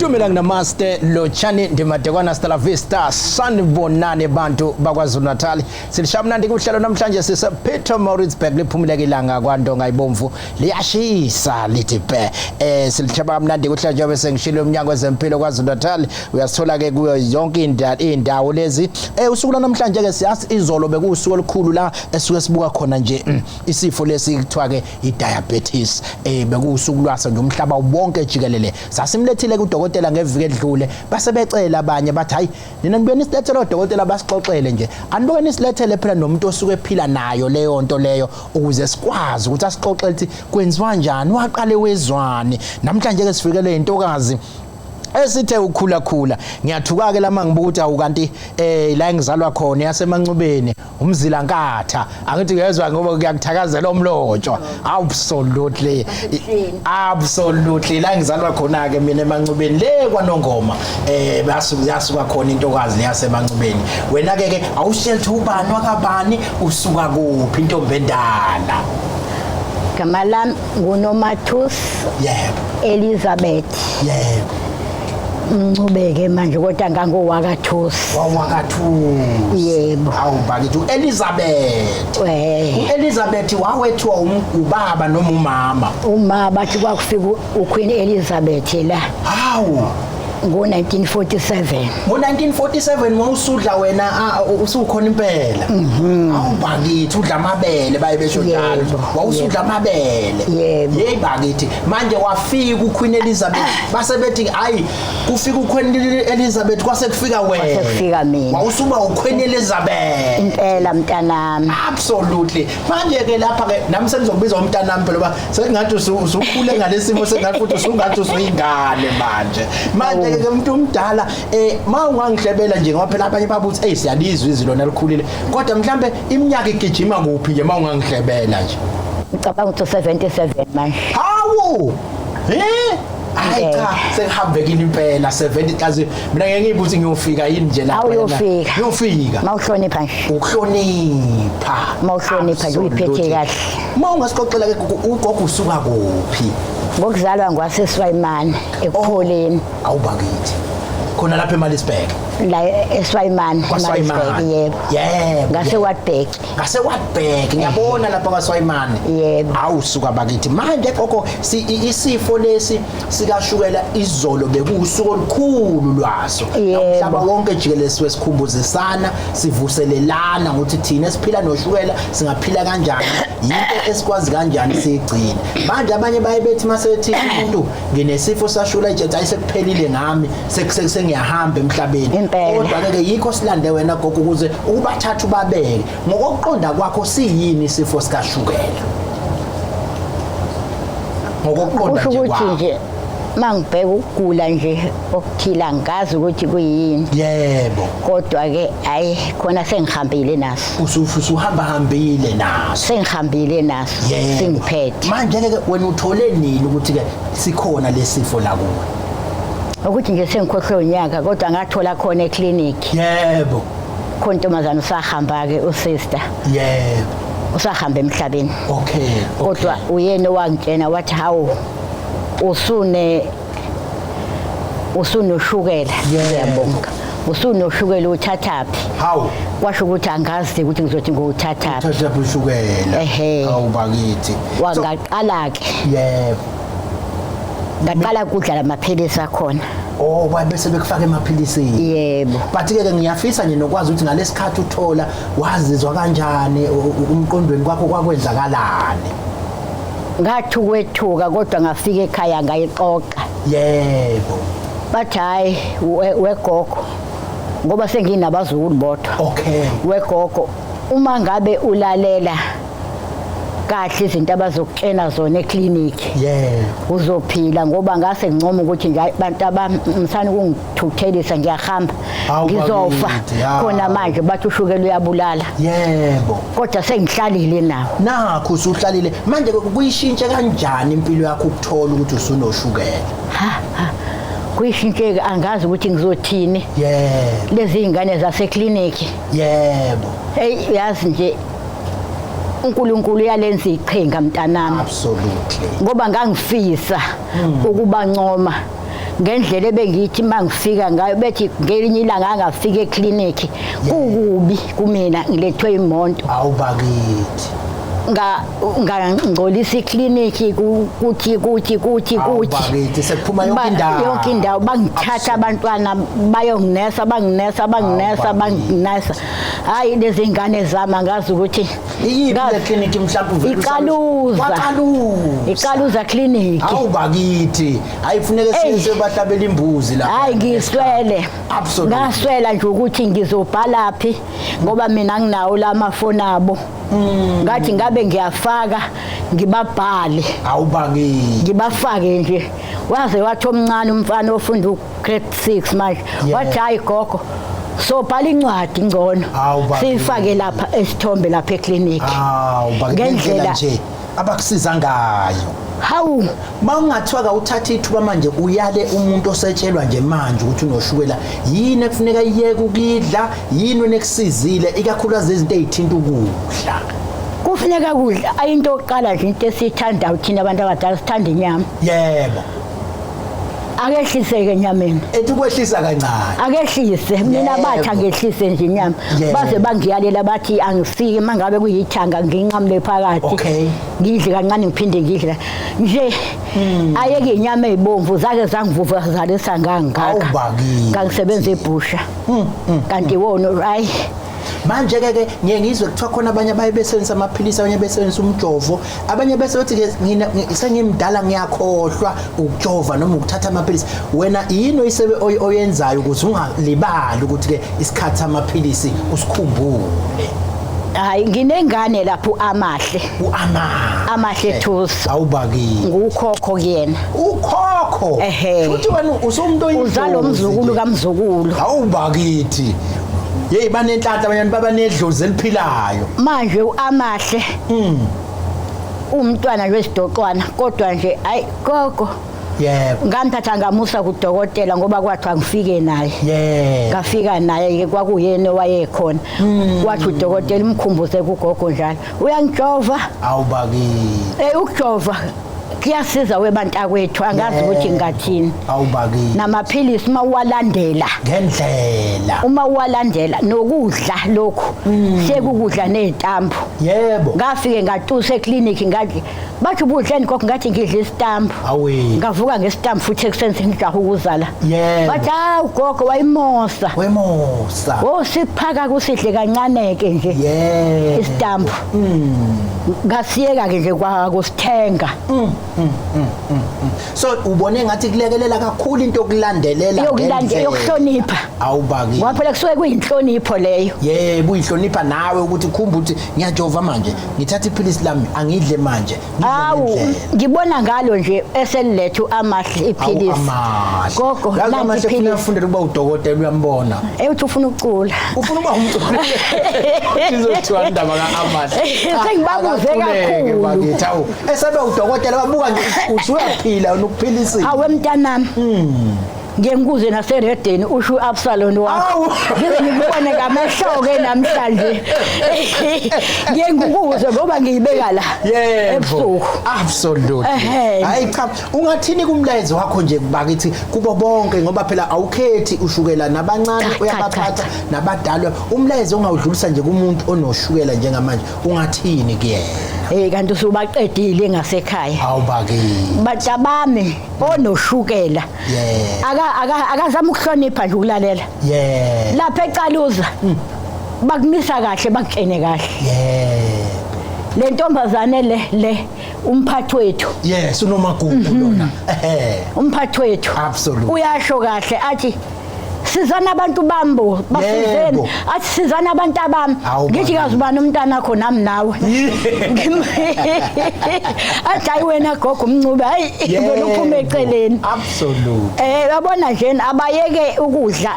Dumela ngamaste Lochani ndimadekwana Stella Vista sanibonani bantu bakwaZulu Natal silishamnandi kuhlelo namhlanje sise Peter Maritzburg liphumuleke ilanga kwaNdonga ibomvu liyashisa lithi be silithaba kamnandi kuhlelo njengoba sengishilo umnyango wezempilo kwaZulu Natal uyasithola ke kuyo yonke indawo lezi usuku namhlanje ke siyazi izolo bekusuku olukhulu la esuke sibuka khona nje isifo lesi kuthiwa ke idiabetes bekusuku lwasa nje umhlaba wonke jikelele sasimlethile kudokotela ngeviki edlule base becela abanye bathi hayi nina nibuyeni silethele udokotela basixoxele nje anibukeni isilethele phela nomuntu osuke ephila nayo leyo nto leyo ukuze sikwazi ukuthi asixoxele ukuthi kwenziwa kanjani waqale wezwani namhlanje ke sifikele intokazi esithe ukhula ngiyathuka ke lama ngibuka ukuthi awukanti la engizalwa khona yasemancubeni umzila nkatha angithi ngezwe ngoba kuyakuthakazela umlotsho absolutely la engizalwa khona ke mina emancubeni le kwaNongoma yasuka khona intokazi le yasemancubeni wena ke awushelthi ubani wakabani usuka kuphi intombi endala Gama lami nguNomathus Elizabeth Ncubeke manje kodwa ngangowakathusi yebo awubakithi Elizabeth wawethiwa ubaba noma umama bathi kwakufika uQueen Elizabeth la hawu ngo-1947 wawusudla wena usukhona impela awubakithi udla amabele bayebesho njalo wawusudla amabele yeyibakithi manje wafika uQueen Elizabeth base bethi hayi kufika uQueen Elizabeth kwase kufika wena wawusuba uQueen Elizabeth impela mntanami absolutely manje ke lapha ke nami sengizokubiza umntanami phela ba sengathi usukhule ngalesimo sengathi futhi usungathi usuyingane manje ke umuntu omdala mawungangihlebela nje ngoba phela abanye babuthi siyalizwa izwi lona likhulile kodwa mhlambe iminyaka igijima kuphi nje mawungangihlebela nje ngicabanga ukuthi 77 manje hawu hayi cha sengihambekile impela 70 kazi mina ngeke ngibuthi ngiyofika yini nje lapha uyofika mawuhlonipha nje mawuhlonipha nje uyiphethe kahle mawungasixoxela ke ugogo usuka kuphi ngokuzalwa ngwaseSwayimani ekupholeni awubakithi khona lapha eMaritzburg la eSwayimani yebo ngase-Wartburg ngiyabona lapha kwaSwayimani yebo awusuka bakithi manje gogo isifo lesi sikashukela izolo bekusuku olukhulu lwaso umhlaba wonke jikelele sikhumbulisana sivuselelana ukuthi thina esiphila noshukela singaphila kanjani yinto esikwazi kanjani siyigcina manje abanye baye bethi masethi umuntu nginesifo sashukela ijethi ayisekuphelile ngami sengiyahamba emhlabeni kodwa ke yikho silande wena gogo ukuze ukubathatha ubabeke ngokuqonda kwakho siyini isifo sikashukela ngokuqonda nje kwakho nje mangibheka ukugula nje okuthila ngazi ukuthi kuyini yebo kodwa ke hayi khona sengihambile naso usuhambile naso sengihambile naso singiphethe manje ke wena uthole nini ukuthi ke sikhona lesifo la kuwe ukuthi nje sengikhohlwe unyaka kodwa ngathola khona eclinic yebo khona intombazana usahamba ke usister yebo usahamba emhlabeni okay kodwa uyena wangitshena wathi hawo usunoshukela ngiyabonga usunoshukela uthathaphi hawo washo ukuthi angazi ukuthi ngizothi nguthathaphi ushukela awubakithi wangaqala ke yebo ngaqala kudla lamaphilisi akhona bese bekufaka emaphilisini yebo but ke ngiyafisa nje nokwazi ukuthi ngalesikhathi uthola wazizwa kanjani umqondweni kwakho kwakwenzakalani ngathukwethuka kodwa ngafika ekhaya ngayixoxa yebo bathi hayi wegogo ngoba senginabazukulu bodwa okay wegogo uma ngabe ulalela kahle izinto abazokutshena zona eclinic uzophila ngoba ngase ngincoma ukuthi nje abantu abamsani kungithuthelisa ngiyahamba ngizofa khona manje bathi ushukela uyabulala yebo kodwa sengihlalile nawo nakho usuhlalile manje kuyishintshe kanjani impilo yakho ukuthola ukuthi usunoshukela kuyishintshe angazi ukuthi ngizothini lezi ingane zaseclinic yebo yazi nje uNkulunkulu yalenza iqhinga mntanami absolutely ngoba ngangifisa ukuba ncoma ngendlela ebengithi mangifika ngayo bethi ngelinye ilanga angafika eclinic kukubi kumina ngilethwe imonto awubakithi ngangcolisa iclinic kuthi bakithi sekuphuma yonke indawo bangithatha abantwana bayonginesa hayi lezi ngane zami ngazi ukuthi iyiphi clinic mhlawumbe iqaluza clinic awubakithi ayifuneke size bahlabela imbuzi lapha hayi ngiswele ngaswela nje ukuthi ngizobhala phi ngoba mina nginawo lamafoni abo ngathi ngabe ngiyafaka ngibabhale awubakithi ngibafake nje waze wathi omncane umfana ofunda grade 6 manje wathi hayi gogo so bhala incwadi ngcono sifake lapha esithombe lapha eclinic ngendlela nje abakusiza ngayo hawu mawungathiwa uthatha ithuba manje uyale umuntu osetshelwa nje manje ukuthi unoshukela yini ekufuneka iyeke ukidla yini onekusizile ikakhulukazi izinto ezithinta ukudla kufuneka kudla ayinto oqala nje into esithandayo thina abantu abadala sithanda inyama yebo akehliseke enyameni ethi kwehlisa kancane akehlise mina batha ngehlise nje inyama baze bangiyalela bathi angisike mangabe kuyithanga nginqamle phakathi ngidle kancane ngiphinde ngidle nje ayeke inyama ezibomvu zake zangivuva zalisa ngangaka ngangisebenza ebusha kanti wona hayi manje ke ngiyengizwe kuthiwa khona abanye abaye besebenzisa amaphilisi abanye besebenzisa umjovo abanye bese bathi mina sengimdala ngiyakhohlwa ukujova noma ukuthatha amaphilisi wena yini oyenzayo ukuthi ungalibali ukuthi ke isikhathi amaphilisi usikhumbule hayi nginengane lapho amahle thusi awubakithi ngukhokho kuyena ukhokho futhi wena usumuntu uzalo umzukulu kamzukulu awubakithi yeyi banenhlanhla abanye babanedlozi eliphilayo manje amahle umntwana wesidoqwana kodwa nje hayi gogo yebo ngamthatha ngamusa kudokotela ngoba kwathiwa ngifike naye yebo ngafika naye kwakuyena wayekhona wathi udokotela umkhumbuze kugogo njalo uyangijova awubakithi ukujova kuyasiza webantakwethu angazi ukuthi ngathini awubakithi namaphilisi mawuwalandela ngendlela uma uwalandela nokudla lokho sekukudla nezitambu yebo ngafike ngatusa eclinic ngathi bathi ubudleni kokho ngathi ngidla isitambu ngavuka ngesitambu futhi ekuseni ngijaha ukuzala bathi ugogo wayimosa siphaka kusidle kancane ke nje isitambu ngasiyeka ke nje kwakusithenga so ubone ngathi kulekelela kakhulu into yokulandelela yokuhlonipha awubakithi ngoba phela kusuke kuyinhlonipho leyo yebo uyihlonipha nawe ukuthi khumba ukuthi ngiyajova manje ngithatha iphilisi lami angidle manje ngibona ngalo nje eselilethu amahle iphilisi gogo nanti iphilisi ufundela ukuba udokotela uyambona uthi ufuna ukucula ufuna ukuba umculi izothiwa indaba kaamahle sengibabuze kakhulu bakithi awu esebe udokotela babuka nje usuyaphila nokuphilisa awe mntanami ngiyemkuze naseredeni usho uAbsalon wakho ngizibone ngamehloke namhlanje ngiyengikuze ngoba ngiyibeka la ebusuku absolutely hayi cha ungathini kumlayezo wakho nje bakithi kubo bonke ngoba phela awukhethi ushukela nabancane uyabaphatha nabadala umlayezo ongawudlulisa nje kumuntu onoshukela njengamanje ungathini kuyena kanti usubaqedile ngasekhaya awubakithi batabami onoshukela akazama ukuhlonipha nje ukulalela lapha eqaluza bakumisa kahle bakutshene kahle le ntombazane le umphathi wethu yes unomagugu lona umphathi wethu absolutely uyasho kahle athi sizana abantu bambo basizeni athi sizana abantu abami ngithi kazubana umntana wakho nami nawe athi hayi wena gogo umncube hayi ngibona uphume eceleni absolutely yabona nje abayeke ukudla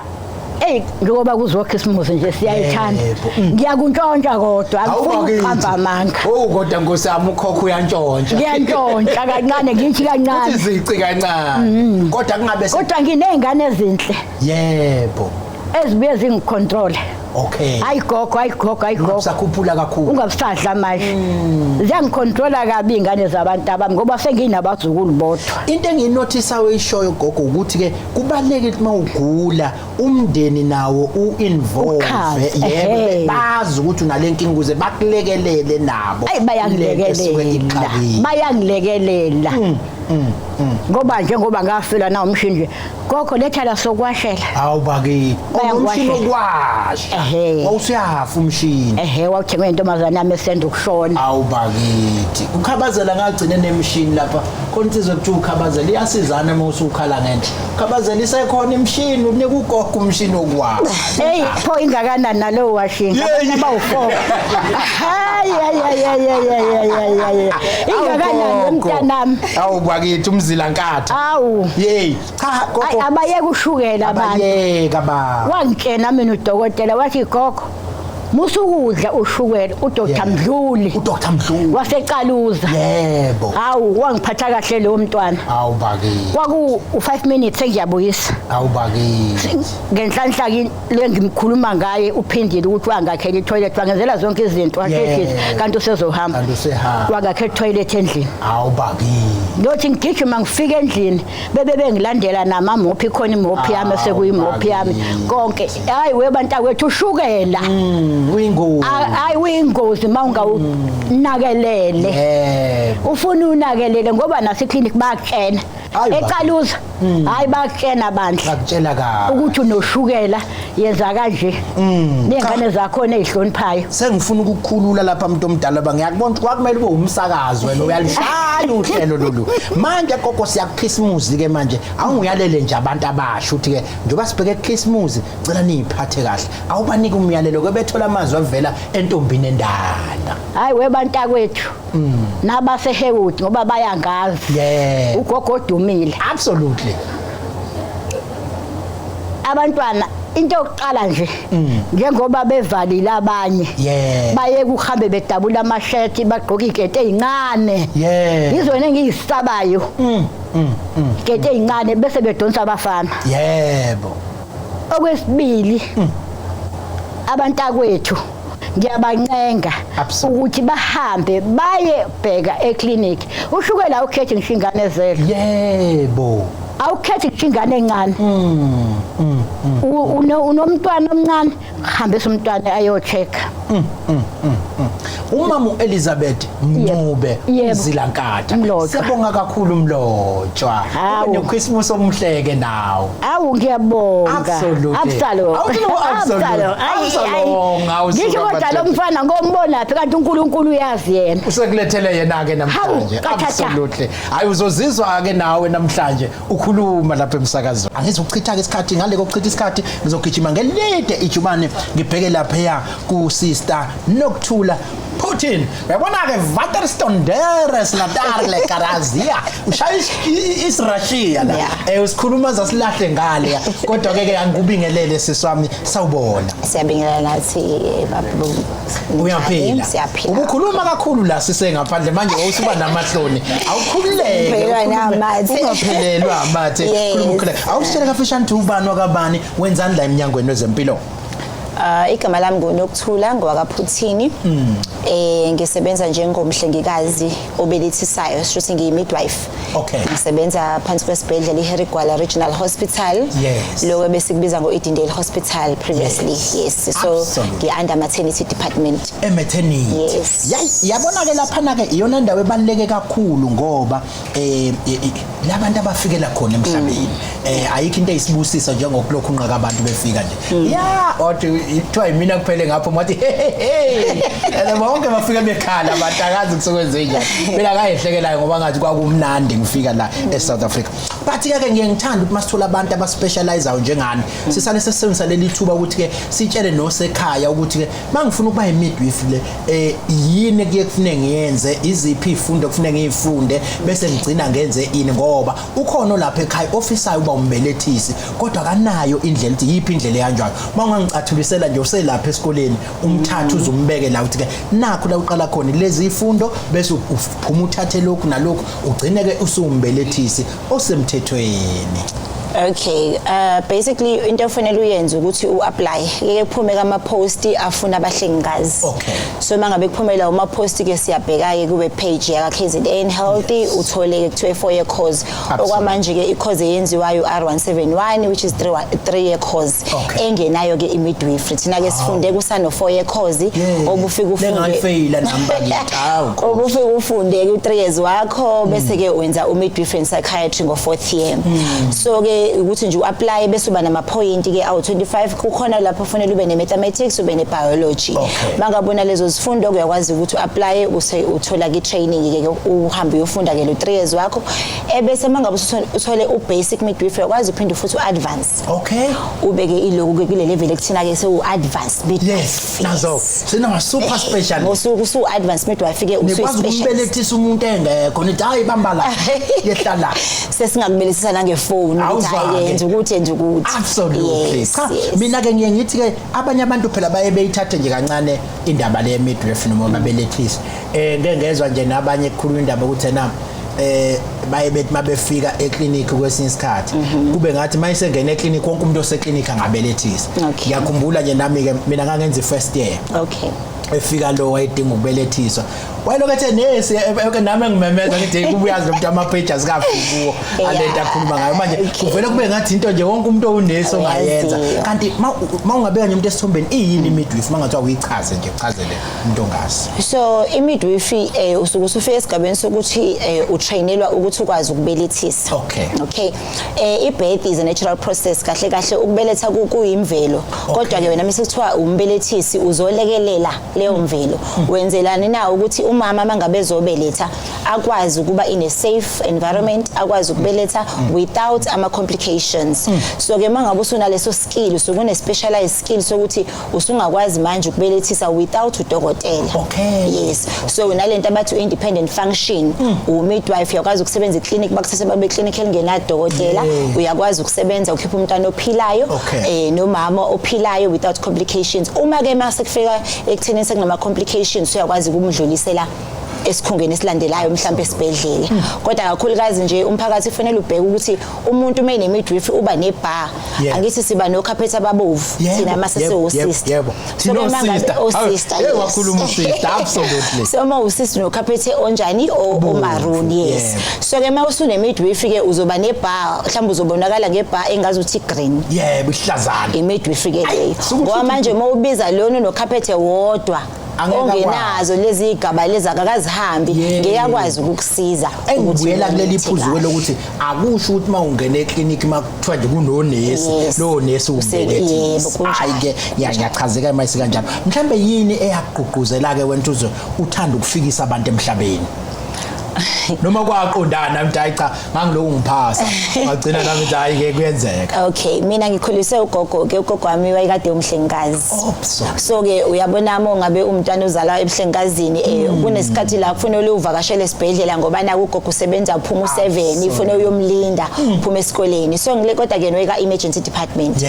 njengoba kuzokhisimusi nje siyayithanda ngiyakuntshontsha kodwa akufuni ukuhamba amanga kodwa ngosami ukhokho uyantshontsha ngiyantshontsha kancane ngithi kancane izici kancane kodwa kungabe kodwa nginezingane ezinhle yebo ezibuye zingicontrol Okay. Hayigogo sakhuphula kakhulu ungabusadla manje ziyangicontrola kabi ingane zabantu abami ngoba senginabazukulu bodwa into enginothisa uyishoyo gogo ukuthi ke kubaleke ukuthi mawugula umndeni nawo uinvolve yebo bazi ukuthi unalenkinga ukuze bakulekelele nabo bayangilekelela ngoba njengoba ngafela na umshini nje gogo letha la sokwashela awubaki umshini okwasha wawusiyafa umshini wawuthengwe intombazana yami esenda ukushona awubakithi ukhabazela ngagcine nemshini lapha khona insizwe kuthi ukhabazela iyasizana uma usukhala ngenhle ukhabazela isekhona imshini unika ugogo umshini okwasha pho ingakanani nalo washinga abawu4 ingakanani umntanami awubakithi umzila nkatha awu cha gogo abayeke ushukela abantu abayeka ba wangitshena mina udokotela wathi gogo musukudla ushukela uDr Mdluli waseCaluza yebo hawu wangiphatha kahle lo mntwana awubaki kwaku u5 minutes engiyabuyisa awubaki ngenhlanhla lengimkhuluma ngaye uphindile ukuthi wangakhela itoilet wangenzela zonke izinto wathi kanti usezohamba wangakhela itoilet endlini awubaki Lothi ngigijima ngifike endlini bebe bengilandela namamophi khona imophi yami sekuyimophi yami konke hayi webantakwethu ushukela uyingozi hayi uyingozi mawungawunakelele ufuna unakelele ngoba nasi clinic bakutshena eCaluza hayi bakutshena bandla bakutshela ka ukuthi unoshukela yenza kanje nengane zakho ezihloniphayo sengifuna ukukhulula lapha umuntu omdala bangiyakubona kwakumele ube umsakazi wena uyalishaya uhlelo lolu manje gogo siyakukhisimuzi ke manje awungiyalele nje abantu abasho ukuthi ke njoba sibheke ekhisimuzi cela niziphathe kahle awubanike umyalelo kwebethola amazwi avela entombini endala hayi webantakwethu nabasehewuthi ngoba bayangazi ugogo odumile absolutely abantwana into yokuqala nje njengoba bevalile abanye baye kuhambe bedabula amashethi bagqoka ikete ezincane izona engiyisabayo ikete ezincane bese bedonsa abafana yebo okwesibili abantakwethu ngiyabancenga ukuthi bahambe baye bheka eclinic ushukela ukhethe ngishingane zelo yebo awukhethi ingane encane unomntwana omncane hambisa umntwana ayochecka umama uElizabeth Mncube Zilankatha siyabonga kakhulu Mlotshwa uneChristmas omhleke nawo awu ngiyabonga absolutely ngisho kodwa lo mfana ngombona phi kanti uNkulunkulu uyazi yena usekulethele yena ke namhlanje absolutely hayi uzozizwa ke nawe namhlanje ukhuluma lapha emsakazweni angizochitha ke isikhathi ngale kokuchitha isikhathi ngizogijima ngelide ijubane ngibheke lapha ya ku sister Nokthula Putin yabona ke Waterstone Natal le Karazia ushaya isRussia la usikhuluma zasilahle ngale kodwa ke angikubingelele siswami sawubona siyabingelela nathi babu uyaphila ukukhuluma kakhulu la sisengaphandle manje wawusuba namahloni awukhululeke ungaphelelwa amathe khuluma awusitshela kafishane ubani wakabani wenzani la eminyangweni wezempilo igama lami nguNokthula ngowakaphuthini ngisebenza njengomhlengikazi obelethisayo shuthi ngiyimidwife ngisebenza phansi kwesibhedlela iHerigwala Regional Hospital lo besikubiza ngoEdendale Hospital previously so ngiunder maternity department maternity yabona ke lapha ke iyona ndawo ebaluleke kakhulu ngoba labantu abafikela khona emhlabeni ayikho into eyisibusisa njengokulokhu unqaka abantu befika nje othi ithiwa mina kuphele ngapho mathi bonke bafika bekhala batakazi kusokwenze njani phela kayihlekelayo ngoba ngathi kwakumnandi ngifika la eSouth Africa but ke ngiyangithanda ukuthi masithola abantu abaspecializeayo njengani sisane sesebenzisa leli thuba ukuthi ke sitshele nosekhaya ukuthi ke mangifuna ukuba imidwife le yini kuye kufanele ngiyenze iziphi izifundo kufanele ngizifunde bese ngigcina ngenze ini ngoba ukhona lapha ekhaya officer uba umbelethisi kodwa kanayo indlela ukuthi yipi indlela eyanjalo mangangicathulisela nje uselapha esikoleni umthathu uzumbeke la ukuthi ke nakho la uqala khona lezi izifundo bese uphuma uthathe lokhu nalokhu ugcine ke usumbelethisi osemthethweni Okay, basically into ofanele uyenze ukuthi uapply ke kuphume kama post afuna abahlengikazi. Okay. So mangabe kuphumela uma post ke siyabheka ke kube page ya KZN Healthy uthole ke kuthiwe 4-year course. Okwamanje ke i-course eyenziwayo R171 which is 3-year course. Engenayo ke imidwifery. Thina ke sifunde kusano 4-year course obufika ufunde. Ngayifeyila namba ngithi hawu. Obufika ufunde ku 3 years wakho bese ke wenza umidwifery in psychiatry ngo 4th year. So ke ukuthi nje uapply bese uba nama point ke awu 25 kukhona lapho ufanele ube ne mathematics ube ne biology. Mangabona lezo zifundo uyakwazi ukuthi uapply uthola ke training ke uhambe uyofunda ke lo 3 years wakho ebese mangabe uthole ubasic midwifery ukwazi uphinde futhi uadvance. Okay. Ubeke iloku ke kule level ekuthina ke sewu advanced midwife. Yes, nazo sina super specialist. Usu advanced midwife ke usu specialist. Nikwazi ukubelethisa umuntu engekho nithi hayi bamba la yehla la. Sesingakubelisisa nange phone ukuthi yenza ukuthi enze ukuthi. Absolutely. Cha mina ke ngiye ngithi ke abanye abantu phela baye beyithathe nje kancane indaba le midwife noma babelethisi. Ngeke ngezwe nje nabanye kukhuluma indaba ukuthi na baye bethi mabefika eclinic kwesinye isikhathi kube ngathi mayisengena eclinic wonke umuntu oseclinic angabelethisa. Ngiyakhumbula nje nami ke mina ngangenza first year. Okay. Efika lo wayedinga ukubelethiswa wayelokethe nesi nami ngimemeza ngithi kubuyazi lo muntu ama pages kafukuwo alento akhuluma ngayo manje kuvela kube ngathi into nje wonke umuntu onesi ongayenza kanti mawungabeka nje umuntu esithombeni iyini midwife mangathiwa uyichaze nje uchazele umuntu ongazi. So imidwife usuke usufika esigabeni sokuthi utrainelwa ukuthi ukwazi ukubelethisa. Okay. I-birth is a natural process kahle kahle ukubeletha kuyimvelo kodwa ke wena mase kuthiwa umbelethisi uzolekelela leyo mvelo wenzelani na ukuthi umama mangabe ezobeletha akwazi ukuba in a safe environment akwazi ukubeletha without ama complications. So ke mangabe usuna leso skill usukune specialized skill sokuthi usungakwazi manje ukubelethisa without udokotela. Yes. So unalento abathi independent function umidwife uyakwazi ukusebenza eclinic bakuthathe babe clinic elingena dokotela uyakwazi ukusebenza ukhipha umntwana ophilayo nomama ophilayo without complications. Uma ke mase kufika ekutheni sekunama complications uyakwazi ukumdlulisela esikhungweni esilandelayo mhlawumbe esibedlela. Kodwa kakhulukazi nje umphakathi ufanele ubheke ukuthi umuntu mase nemidwifery uba nebar angithi siba no carpet ababovu thina mase sewo sister. So mangaba sister wakhuluma sister absolutely. So uma usister no carpet onjani o maroon yes. So ke mase usune midwifery ke uzoba nebar mhlawumbe uzobonakala ngebar engazuthi green. Yebo ihlazana. Imidwifery ke leyo. Ngoba manje mawubiza lona no carpet ewodwa ongenazo lezi igaba lezi akakazihambi ngiyakwazi ukukusiza engibuyela kuleli phuzu lokuthi akusho ukuthi mawungena eclinic makuthiwa nje kunonesi lo nesi umbelethisi hayi ke ngiyachazeka mayise kanjalo mhlambe yini eyaqhuquzela ke wena uzo uthanda ukufikisa abantu emhlabeni noma kwaqondana mntu ayicha ngangiloku ngiphasa ngagcina nami nje hayi ke kuyenzeka. Okay mina ngikhulise ugogo ke ugogo wami wayekade umhlengikazi. So ke uyabona mongabe umntwana uzalwa ebuhlengikazini kunesikhathi la kufanele uvakashele esibhedlela ngoba na ugogo usebenza uphuma u7 ifune uyomlinda uphuma esikoleni. So ngile kodwa ke noyeka emergency department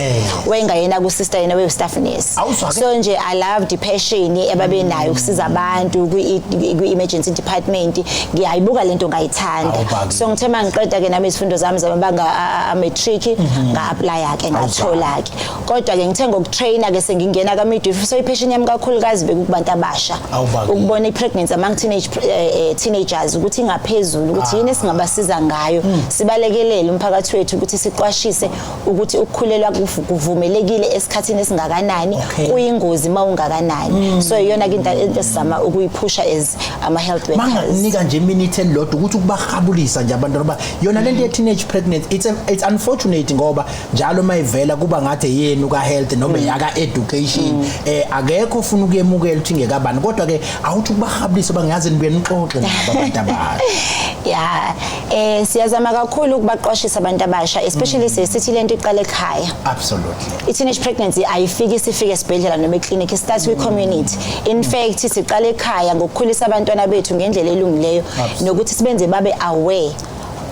wengayena ku sister yena we staff nurse. So nje I love the passion ebabenayo ukusiza abantu ku emergency department ngiyayibuka lento ngayithanda. So ngithe mangiqeda ke nami izifundo zami zamabanga matric nga-apply ke ngathola ke kodwa ke ngithe ngokutrainer ke sengingena ka midwifery so ipassion yami kakhulukazi bekubantu abasha ukubona ipregnancy among teenagers ukuthi ingaphezulu ukuthi yini esingabasiza ngayo sibalekelele umphakathi wethu ukuthi siqwashise ukuthi ukukhulelwa kuvumelekile esikhathini esingakanani kuyingozi mawungakanani. So iyona ke into esizama ukuyiphusha as ama health workers. Manganika nje minute lodwa ukuthi ukubahabulisa nje abantu ngoba yona lento ye teenage pregnancy it's unfortunate ngoba njalo mayivela kuba ngathi yenu ka health noma yaka education akekho ufuna ukuyemukela ukuthi ngekabani kodwa ke awuthi ukubahabulisa bangayazi nibuye nixoxe nabo abantu abasha. Siyazama kakhulu ukubaqwashisa abantu abasha especially sithi lento iqala ekhaya. Absolutely. I-teenage pregnancy ayifiki sifike esibhedlela noma eclinic start with community. In fact siqala ekhaya ngokukhulisa abantwana bethu ngendlela elungileyo nokuthi sibenze babe aware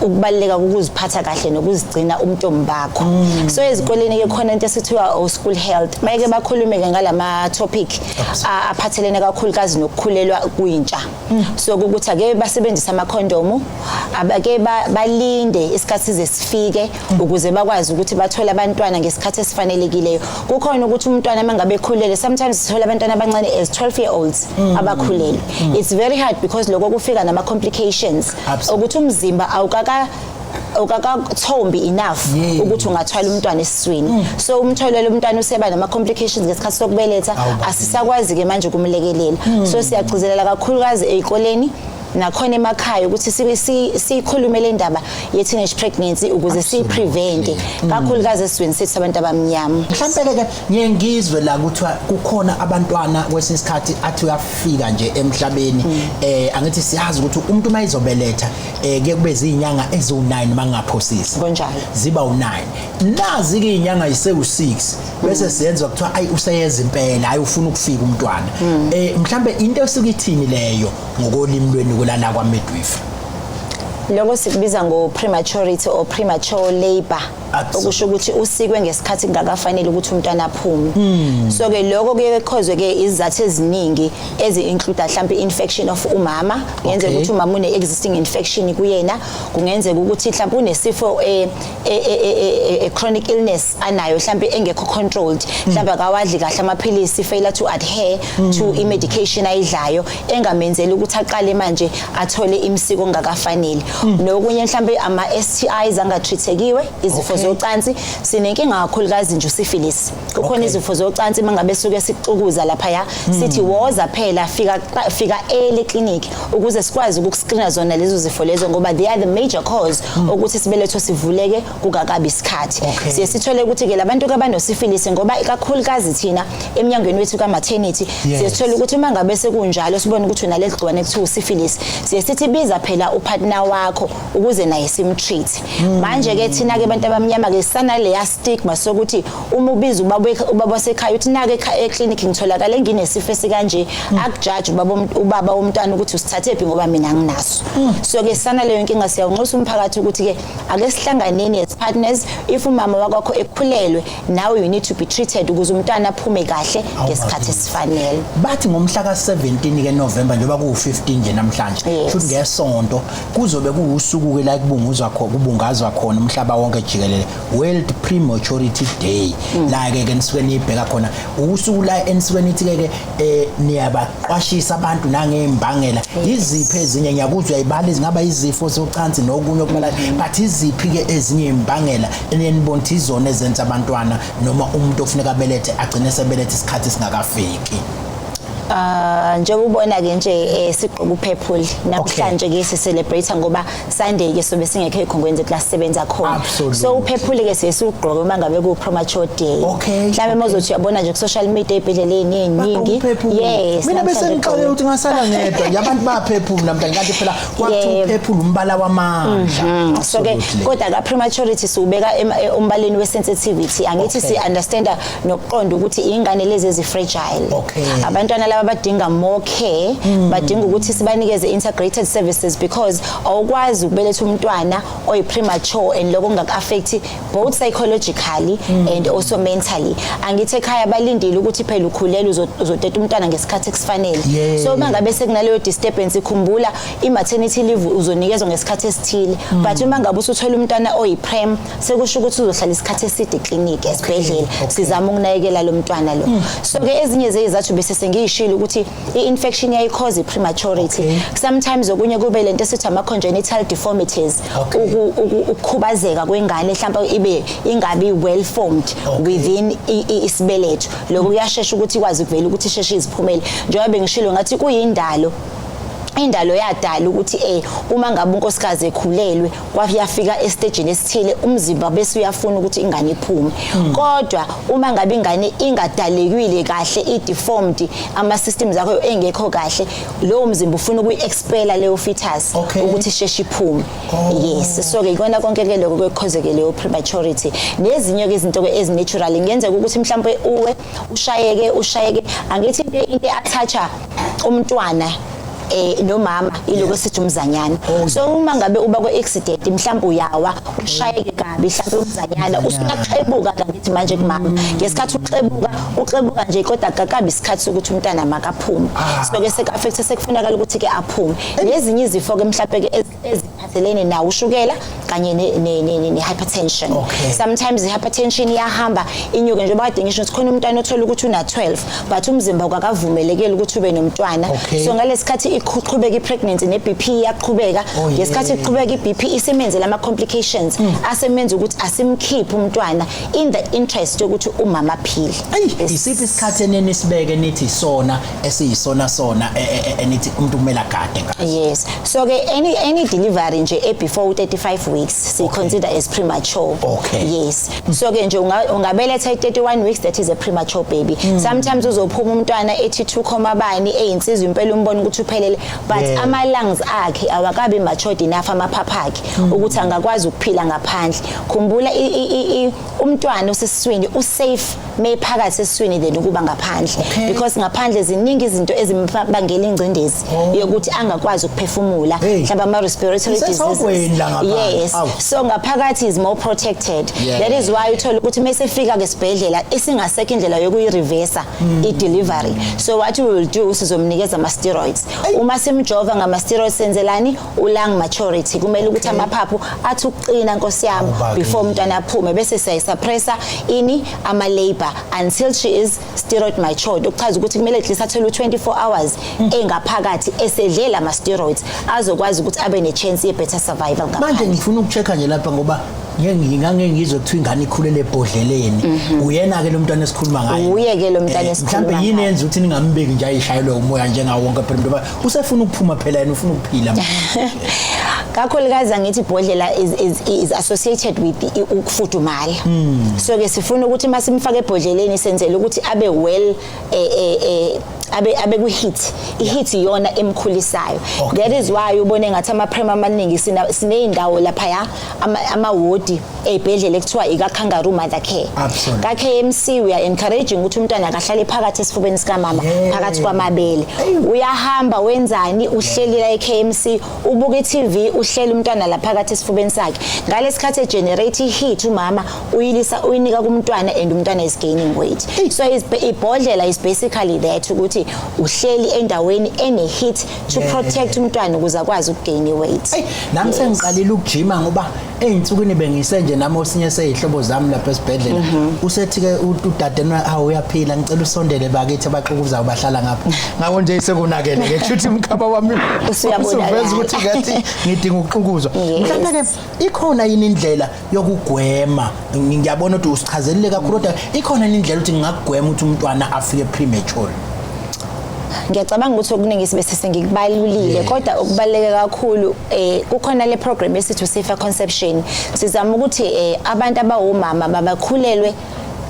ukubaleka ukuziphatha kahle nokuzigcina umntombi bakho. So ezikoleni ke khona into esithiwa school health mayeke bakhulume ke ngalama topic aphathelene kakhulukazi nokukhulelwa kuyintsha. So ukuthi ake basebenzisa ama condom, abake balinde isikhathi size sifike ukuze bakwazi ukuthi bathole abantwana ngesikhathi esifanelekileyo. Kukhona ukuthi umntwana mangabe ekhulele sometimes sithola abantwana abancane as 12-year-olds abakhulele. It's very hard because lokho kufika nama complications ukuthi umzimba awukakathombi enough ukuthi ungathwala umntwana esiswini. So umtholelo umntwana useba nama complications ngesikhathi sokubeletha asisakwazi ke manje ukumlekelela. So siyagcizelela kakhulukazi ezikoleni nakhona emakhaya ukuthi sikhulume le ndaba ye teenage pregnancy ukuze siprevent kakhulukazi esizweni sethu abantu abamnyama. Mhlawumbe ke ngiyengizwe la ukuthi kukhona abantwana kwesinsikhathi athi uyafika nje emhlabeni angithi siyazi ukuthi umuntu mayizobeletha ke kube izinyanga ezu9 mangaphosisi konjalo ziba u9 nazi ke inyanga yise6 bese siyenza kuthiwa ayi useyeza impela ayi ufuna ukufika umntwana. Mhlawumbe into esikithini leyo ngokolimi lweni kulana kwa midwife lokho sikubiza ngo prematurity or premature labor okusho ukuthi usikwe ngesikhathi kungakafanele ukuthi umntwana aphume. So ke lokho ke causwe ke izathu eziningi ezi include mhlawumbe infection of umama yenze ukuthi umama une existing infection kuyena kungenzeka ukuthi mhlawumbe unesifo chronic illness anayo mhlawumbe engekho controlled mhlawumbe akawadli kahle amaphilisi failure to adhere to i-medication ayidlayo engamenzeli ukuthi aqale manje athole imsiko ngakafanele. Nokunye mhlawumbe ama STIs angatreatekiwe izifo zocansi sinenkinga kakhulukazi nje usyphilis. Kukhona izifo zocansi mangabe suke sikucukuza lapha ya sithi woza phela fika early clinic ukuze sikwazi ukuscreena zona lezo zifo lezo ngoba they are the major cause ukuthi sibeletho sivuleke kungakabi isikhathi. Siye sithole ukuthi ke labantu ke abanosyphilis ngoba ikakhulukazi thina eminyangweni wethu ka maternity siye sithole ukuthi mangabe sekunjalo sibone ukuthi unaleli gciwane ekuthiwa usyphilis siye sithi biza phela upartner wakho ukuze naye simtreat. Manje ke thina ke abantu abamnyama ke sana leya stigma sokuthi uma ubiza ubaba wasekhaya uthi nake eclinic ngitholakala nginesifo esikanje akujudge ubaba womntwana ukuthi usithathephi ngoba mina nginaso. So ke sana leyo inkinga siyawunxusa umphakathi ukuthi ke ake sihlanganeni as partners if umama wakho ekhulelwe now you need to be treated ukuze umntwana aphume kahle ngesikhathi esifanele. Bathi ngomhla ka17 ke November njengoba ku15 nje namhlanje futhi ngesonto kuzobe kuusuku ke la kubungazwa khona umhlaba wonke jikelele World Prematurity Day. La ke nisuke nibheka khona usuku la enisuke nithi ke niyabaqwashisa abantu nangembangela iziphi ezinye ngiyakuzwa ayibali izingaba izifo zocansi nokunye okumala but iziphi ke ezinye imbangela enenibonthi izona ezenza abantwana noma umuntu ofuneka abelethe agcine sebelethe isikhathi singakafiki. Njengoba ubona ke nje sigqoka uphephuli namhlanje ke celebrate ngoba Sunday ke sobe singekho ekhongweni class sebenza khona. So uphephuli ke sesugqoka mangabe ku premature day. Mhlawumbe mozothi uyabona nje ku social media ebhedleleni eziningi. Yes. Mina bese ngiqale ukuthi ngasala ngedwa nje abantu baphephula namhlanje kanti phela kwathi uphephula umbala wamandla. So ke kodwa ka prematurity subeka umbaleni we sensitivity angithi si understand nokuqonda ukuthi ingane lezi ezifragile. Abantwana laba badinga more care badinga ukuthi sibanikeze integrated services because awukwazi ukubeletha umntwana oyi premature and lokho ngaka-affect both psychologically and also mentally. Angithi ekhaya balindile ukuthi phela ukhulele uzoteta umntwana ngesikhathi esifanele. So mangabe sekunaleyo disturbance ikhumbula i-maternity leave uzonikezwa ngesikhathi esithile but uma ngabe usuthola umntwana oyi prem sekusho ukuthi uzohlala isikhathi eside clinic esibhedlela sizama ukunakekela lo mntwana lo. So ke ezinye zezathu bese sengiyishilo ukuthi i-infection yayicause i-prematurity. Sometimes okunye kube lento esithi ama-congenital deformities ukukhubazeka kwengane mhlawumbe ibe ingabi well formed within isibeletho. Lokho kuyashesha ukuthi ikwazi ukuvela ukuthi isheshe iziphumele njengoba bengishilo ngathi kuyindalo indalo yadala ukuthi uma ngabe unkosikazi ekhulelwe kwafika estage esithile umzimba bese uyafuna ukuthi ingane iphume. Kodwa uma ngabe ingane ingadalekile kahle i-deformed ama systems akho engekho kahle lo mzimba ufuna ukuyi-expela leyo fetus ukuthi isheshe iphume. Yes. So ke ikona konke ke lokho kwekhozeke leyo prematurity. Nezinye ke izinto ke ezinatural ngenzeka ukuthi mhlawumbe uwe ushayeke angithi into athatha umntwana nomama iloko sithi umzanyana so uma ngabe uba kwe accident mhlawumbe uyawa ushayeke kabi mhlawumbe umzanyana usuyaxebuka ngithi manje kumama ngesikhathi uxebuka nje kodwa akakabi isikhathi sokuthi umntana makaphume so ke sek affect sekufunakala ukuthi ke aphume lezinye izifo ke mhlawumbe ke eziphathelene nawo ushukela kanye ne hypertension sometimes hypertension iyahamba inyuke nje bakade ngisho khona umntana othola ukuthi una 12 but umzimba akavumelekile ukuthi ube nomntwana so ngalesikhathi iqhubeka ipregnancy ne BP iyaqhubeka ngesikhathi iqhubeka iBP isemenzela ama complications asemenza ukuthi asimkhiphe umntwana in the interest yokuthi umama aphile isiphi isikhathi enisibeke nithi sona esiyisona enithi umuntu kumele agade ngaso yes so ke any delivery nje before 35 weeks si consider as premature yes so ke nje ungabeletha 31 weeks that is a premature baby sometimes uzophuma umntwana ethi 2.2 eyinsizwa impela umbona ukuthi uphelele but ama lungs akhe awakabi matured enough amaphapha akhe ukuthi angakwazi ukuphila ngaphandle khumbula umntwana osesiswini usafe mephakathi esiswini then ukuba ngaphandle because ngaphandle ziningi izinto ezibangela ingcindezi yokuthi angakwazi ukuphefumula mhlawumbe ama respiratory diseases yes so ngaphakathi is more protected that is why uthola ukuthi mesefika ngesibhedlela isingasekho indlela yokuyireverse i-delivery so what we will do sizomnikeza ama steroids uma simjova ngama steroids senzelani lung maturity kumele ukuthi amaphaphu athi ukuqina nkosi yami before umntwana aphume bese siyayisuppressa ama labor until she is steroid matured ukuchaza ukuthi kumele at least athole 24 hours engaphakathi esedlela ama steroids azokwazi ukuthi abe ne chance ye better survival ngaphandle manje ngifuna ukuchecka nje lapha ngoba ngizwe kuthiwa ingane ikhulele ebhodleleni uyena ke lo mntwana esikhuluma ngaye uye ke lo mntwana esikhuluma mhlawumbe yini yenza ukuthi ningambeki nje ayishayelwe umoya njengawo wonke phela ngoba usefuna ukuphuma phela yena ufuna ukuphila kakhulukazi ngithi ibhodlela is associated with ukufudumala so ke sifuna ukuthi masimfake ebhodleleni senzele ukuthi abe well abe ku hit ihit iyona emkhulisayo that is why ubone ngathi ama prem amaningi sineyindawo lapha ya ama ward ebhedlela ekuthiwa ika kangaroo mother care ka KMC we are encouraging ukuthi umntwana akahlale phakathi esifubeni sika mama phakathi kwamabele uyahamba wenzani uhleli la eKMC ubuka iTV uhleli umntwana la phakathi esifubeni sakhe ngalesikhathi egenerate heat umama uyinika kumntwana and umntwana is gaining weight so ibhodlela is basically that ukuthi uhleli endaweni ene heat to protect umntwana ukuze akwazi ukugain weight nami sengiqalile ukujima ngoba eyinsukwini bengisenje nami osinye seyihlobo zami lapha esibhedlela usethi ke udadenwa uyaphila ngicela usondele bakithi abaxukuza abahlala ngapha ngako nje sekunakele ke kushuthi umkhaba wami usuyabona ukuthi ngathi ngidinga ukuxukuzwa mhlawumbe ke ikhona yini indlela yokugwema ngiyabona ukuthi usichazelile kakhulu kodwa ikhona yini indlela ukuthi ngingagwema ukuthi umntwana afike premature ngiyacabanga ukuthi okuningi sibese sengikubalulile kodwa okubaleke kakhulu kukhona le program esithi Safer Conception sizama ukuthi abantu abawomama babakhulelwe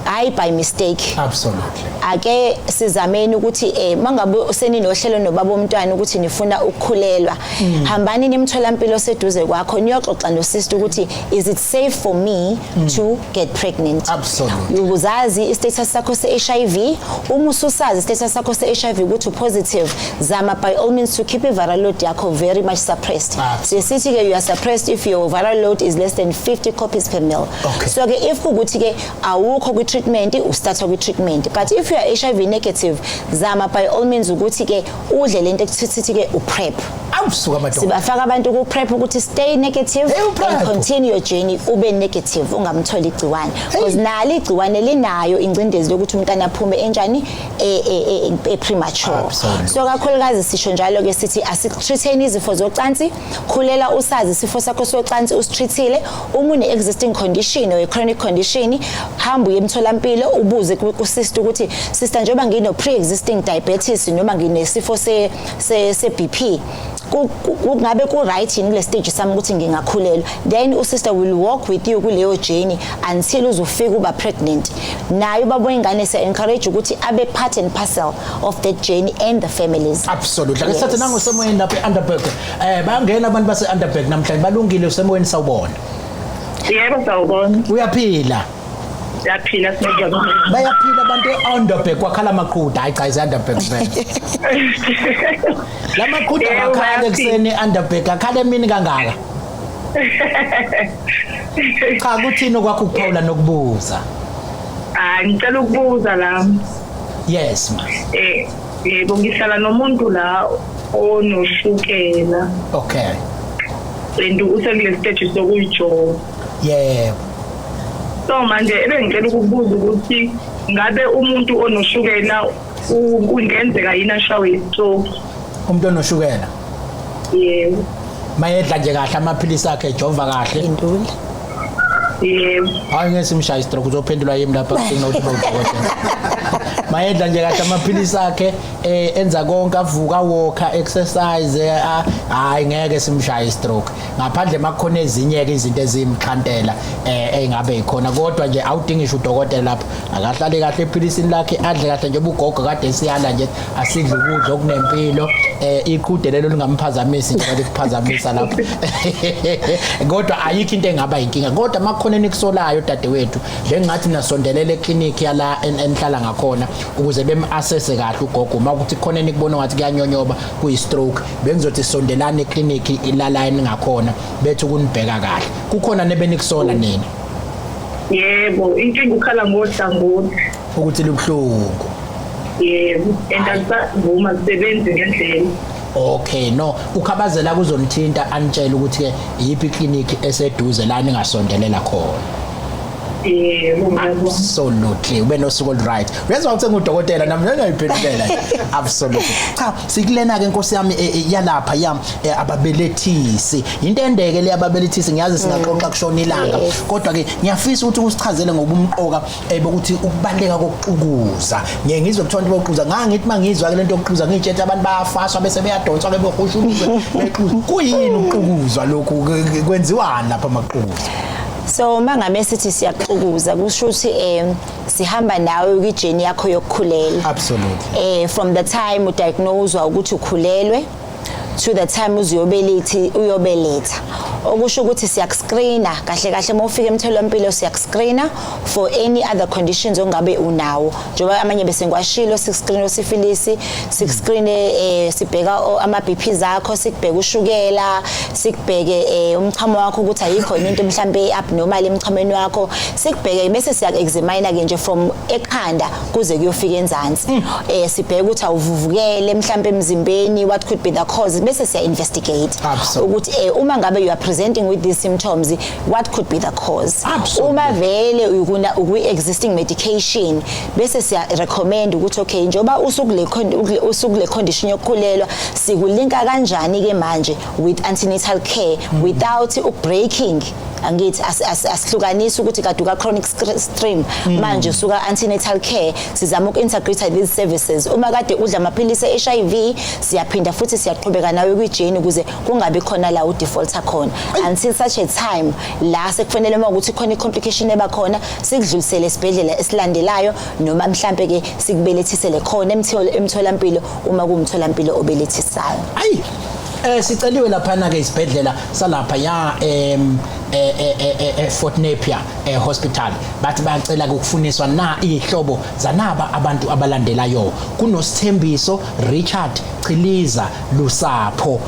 hayi by mistake absolutely ake sizameni ukuthi mangabe seninohlelo nobaba omntwana ukuthi nifuna ukukhulelwa hambani nimtholampilo seduze kwakho niyoxoxa nosista ukuthi is it safe for me to get pregnant absolutely uzazi istatus sakho se-HIV uma ususazi istatus sakho se-HIV ukuthi positive zama by all means to keep viral load yakho very much suppressed sithi ke you are suppressed if your viral load is less than 50 copies per ml so ke if ukuthi ke awukho ku treatment ustart ku treatment but if you are HIV negative zama by all means ukuthi ke udle lento ekuthi ke uprep awusuka madodana sibafaka abantu ku prep ukuthi stay negative and continue your journey ube negative ungamtholi igciwane because nali igciwane linayo ingcindezi ukuthi umntana aphume enjani premature so kakhulukazi sisho njalo ke sithi asitreateni izifo zocansi khulela usazi isifo sakho socansi usitreatile uma une existing condition or a chronic condition hamba uyemtholampilo ubuze kusista ukuthi sister njengoba ngino pre-existing diabetes noma nginesifo se BP kungabe ku right in le stage sami ukuthi ngingakhulelwa then usister will walk with you kuleyo journey until uzofika uba pregnant nayo babona ingane se encourage ukuthi abe part and parcel of that journey and the families absolutely ngesathi nango semoyeni lapha eUnderberg bayangena abantu base Underberg namhlanje balungile semoyeni sawubona yebo sawubona uyaphila Siyaphila singezwa. Bayaphila abantu e-Underberg kwakhala amaqhuda hayi cha ise-Underberg kuphela. La maqhuda akhala ekuseni e-Underberg akhala emini kangaka. Cha kuthini okwakho ukuphawula nokubuza? Ngicela ukubuza la. Yes ma. Yebo ngihlala nomuntu la onoshukela. Okay. Lento usekule stage sokuyijova. Yebo. So manje ebengicela ukubuza ukuthi ngabe umuntu onoshukela kungenzeka yini ashawe istroke? Umuntu onoshukela? Yebo. Mayedla nje kahle amaphilisi akhe ejova kahle. Induli. Yebo. Hayi ngesimshaya istroke uzophendula yimi lapha kuthina ukuthi bawudokotela. Mayedla nje kahle amaphilisi akhe enza konke avuka walker exercise hayi ngeke simshaya istroke. Ngaphandle makukhona ezinye ke izinto ezimkhantela engabe ikhona kodwa nje awudingisha udokotela lapha akahlale kahle ephilisini lakhe adle kahle nje ubugogo kade siyala nje asidle ukudla okunempilo iqhude lelo lingamphazamisi nje kade kuphazamisa lapha. Kodwa ayikho into engaba inkinga kodwa makukhona nikusolayo dadewethu njengathi nasondelele eclinic yala enhlala ngakhona ukuze bem-assesse kahle ugogo uma ukuthi khona nikubona ngathi kuyanyonyoba kuyi-stroke bengizothi sondelane eclinic ilala eningakhona bethu kunibheka kahle kukhona nebenikisola nini? Yebo inkinga ukhala ngohlangothi ukuthi libuhlungu. yebo endakusavuma kusebenze ngendlela. Okay no ukhabazela kuzonithinta anitshela ukuthi ke yipi clinic eseduze la ningasondelela khona. Absolutely ube nosuku right uyezwa ukuthi ngudokotela nami ngiyayiphendula absolutely cha sikulena ke Nkosi yami yalapha yami ababelethisi into endeke le ababelethisi ngiyazi singaxoxa kushona ilanga kodwa ke ngiyafisa ukuthi usichazele ngobumqoka bokuthi ukubaleka kokuqukuza ngiyengizwe kuthiwa into yokuqukuza ngangithi mangizwa ke lento yokuqukuza ngitshela abantu bayafaswa bese beyadonswa ke behushuluze bequkuza kuyini ukuqukuzwa lokhu kwenziwana lapha amaqukuza? So mangabe sithi siyaqukuza kusho ukuthi sihamba nawe kwijeni yakho yokukhulela. Absolutely. From the time udiagnosewa ukuthi ukhulelwe to the time uyobeletha okusho ukuthi siyakuscreena kahle kahle mawufika emtholampilo siyakuscreena for any other conditions ongabe unawo njengoba amanye bese ngiwashilo sikuscreena osifilisi sikuscreene sibheka ama BP zakho sikubheka ushukela sikubheke umchamo wakho ukuthi ayikho into mhlambe abnormal emchameni wakho sikubheke bese siya examine ke nje from ekhanda kuze kuyofika enzansi sibheke ukuthi awuvuvukele mhlambe emzimbeni what could be the cause bese siya investigate ukuthi uma ngabe you are presenting with these symptoms what could be the cause. Uma vele uku existing medication bese siya recommend ukuthi okay njoba usukule condition yokukhulelwa sikulinka kanjani ke manje with antenatal care without breaking angithi asihlukanisa ukuthi kaduka chronic stream manje usuka antenatal care sizama uku-integrate these services uma kade udla amaphilisi e-HIV siyaphinda futhi siyaqhubeka nawe kwijeni ukuze kungabi khona la udefaulta khona until such a time la sekufanele uma ukuthi khona i-complication eba khona sikudlulisele esibhedlela esilandelayo noma mhlambe ke sikubelethisele khona emtholampilo uma kuwumtholampilo obelethisayo. Ayi siceliwe lapha ke isibhedlela salapha ya Fort Napier hospital bathi bayacela ukufuniswa na ihlobo zanaba abantu abalandelayo kunoSithembiso Richard Chiliza Lusapho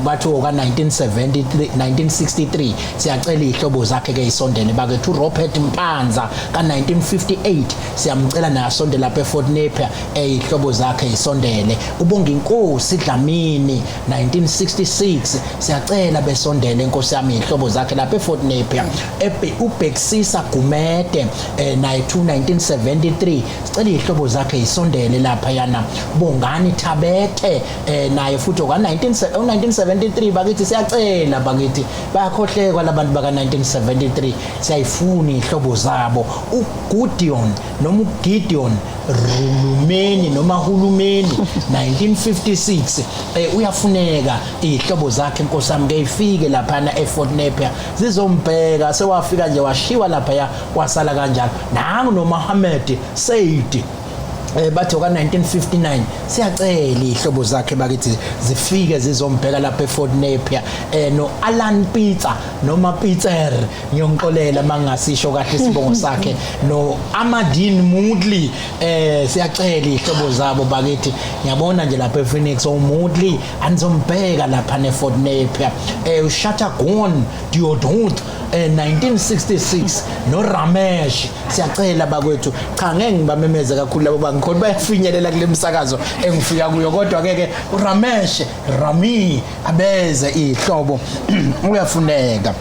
bathi oka 1963 siyacela ihlobo zakhe ke isondele bakethu Robert Mpanza ka 1958 siyamcela naye asondele lapha eFort Napier ihlobo zakhe isondele ubonga inkosi Dlamini 1966 siyacela besondele Nkosi yami ihlobo zakhe lapha eFort Napier ubhekisisa Gumede naye 1973 sicela ihlobo zakhe isondele lapha yana Bongani Thabete naye futhi oka 1973 bakithi siyacela bakithi bayakhohlekwa labantu baka 1973 siyayifuna ihlobo zabo uGudion noma uGideon Rulumeni noma Hulumeni 1956 uyafuneka ihlobo zakhe Nkosi yami ngeyifike lapha eFort Napier zizombheka sewafika nje washiwa lapha ya wasala kanjalo nangu noMohammed Said bathi oka 1959 siyacela ihlobo zakhe bakithi zifike zizombheka lapha eFort Napier no Alan Pizza noma Pizzer ngiyongixolela mangasisho kahle isibongo sakhe no Amadine Moodley siyacela ihlobo zabo bakithi ngiyabona nje lapha ePhoenix Moodley anizombheka lapha neFort Napier uShata Gon Diodont 1966 no Ramesh siyacela bakwethu cha ngeke ngibamemeze kakhulu labo bangikhona bayafinyelela kule misakazo engifika kuyo kodwa ke uRamesh Rami abeze ihlobo uyafuneka.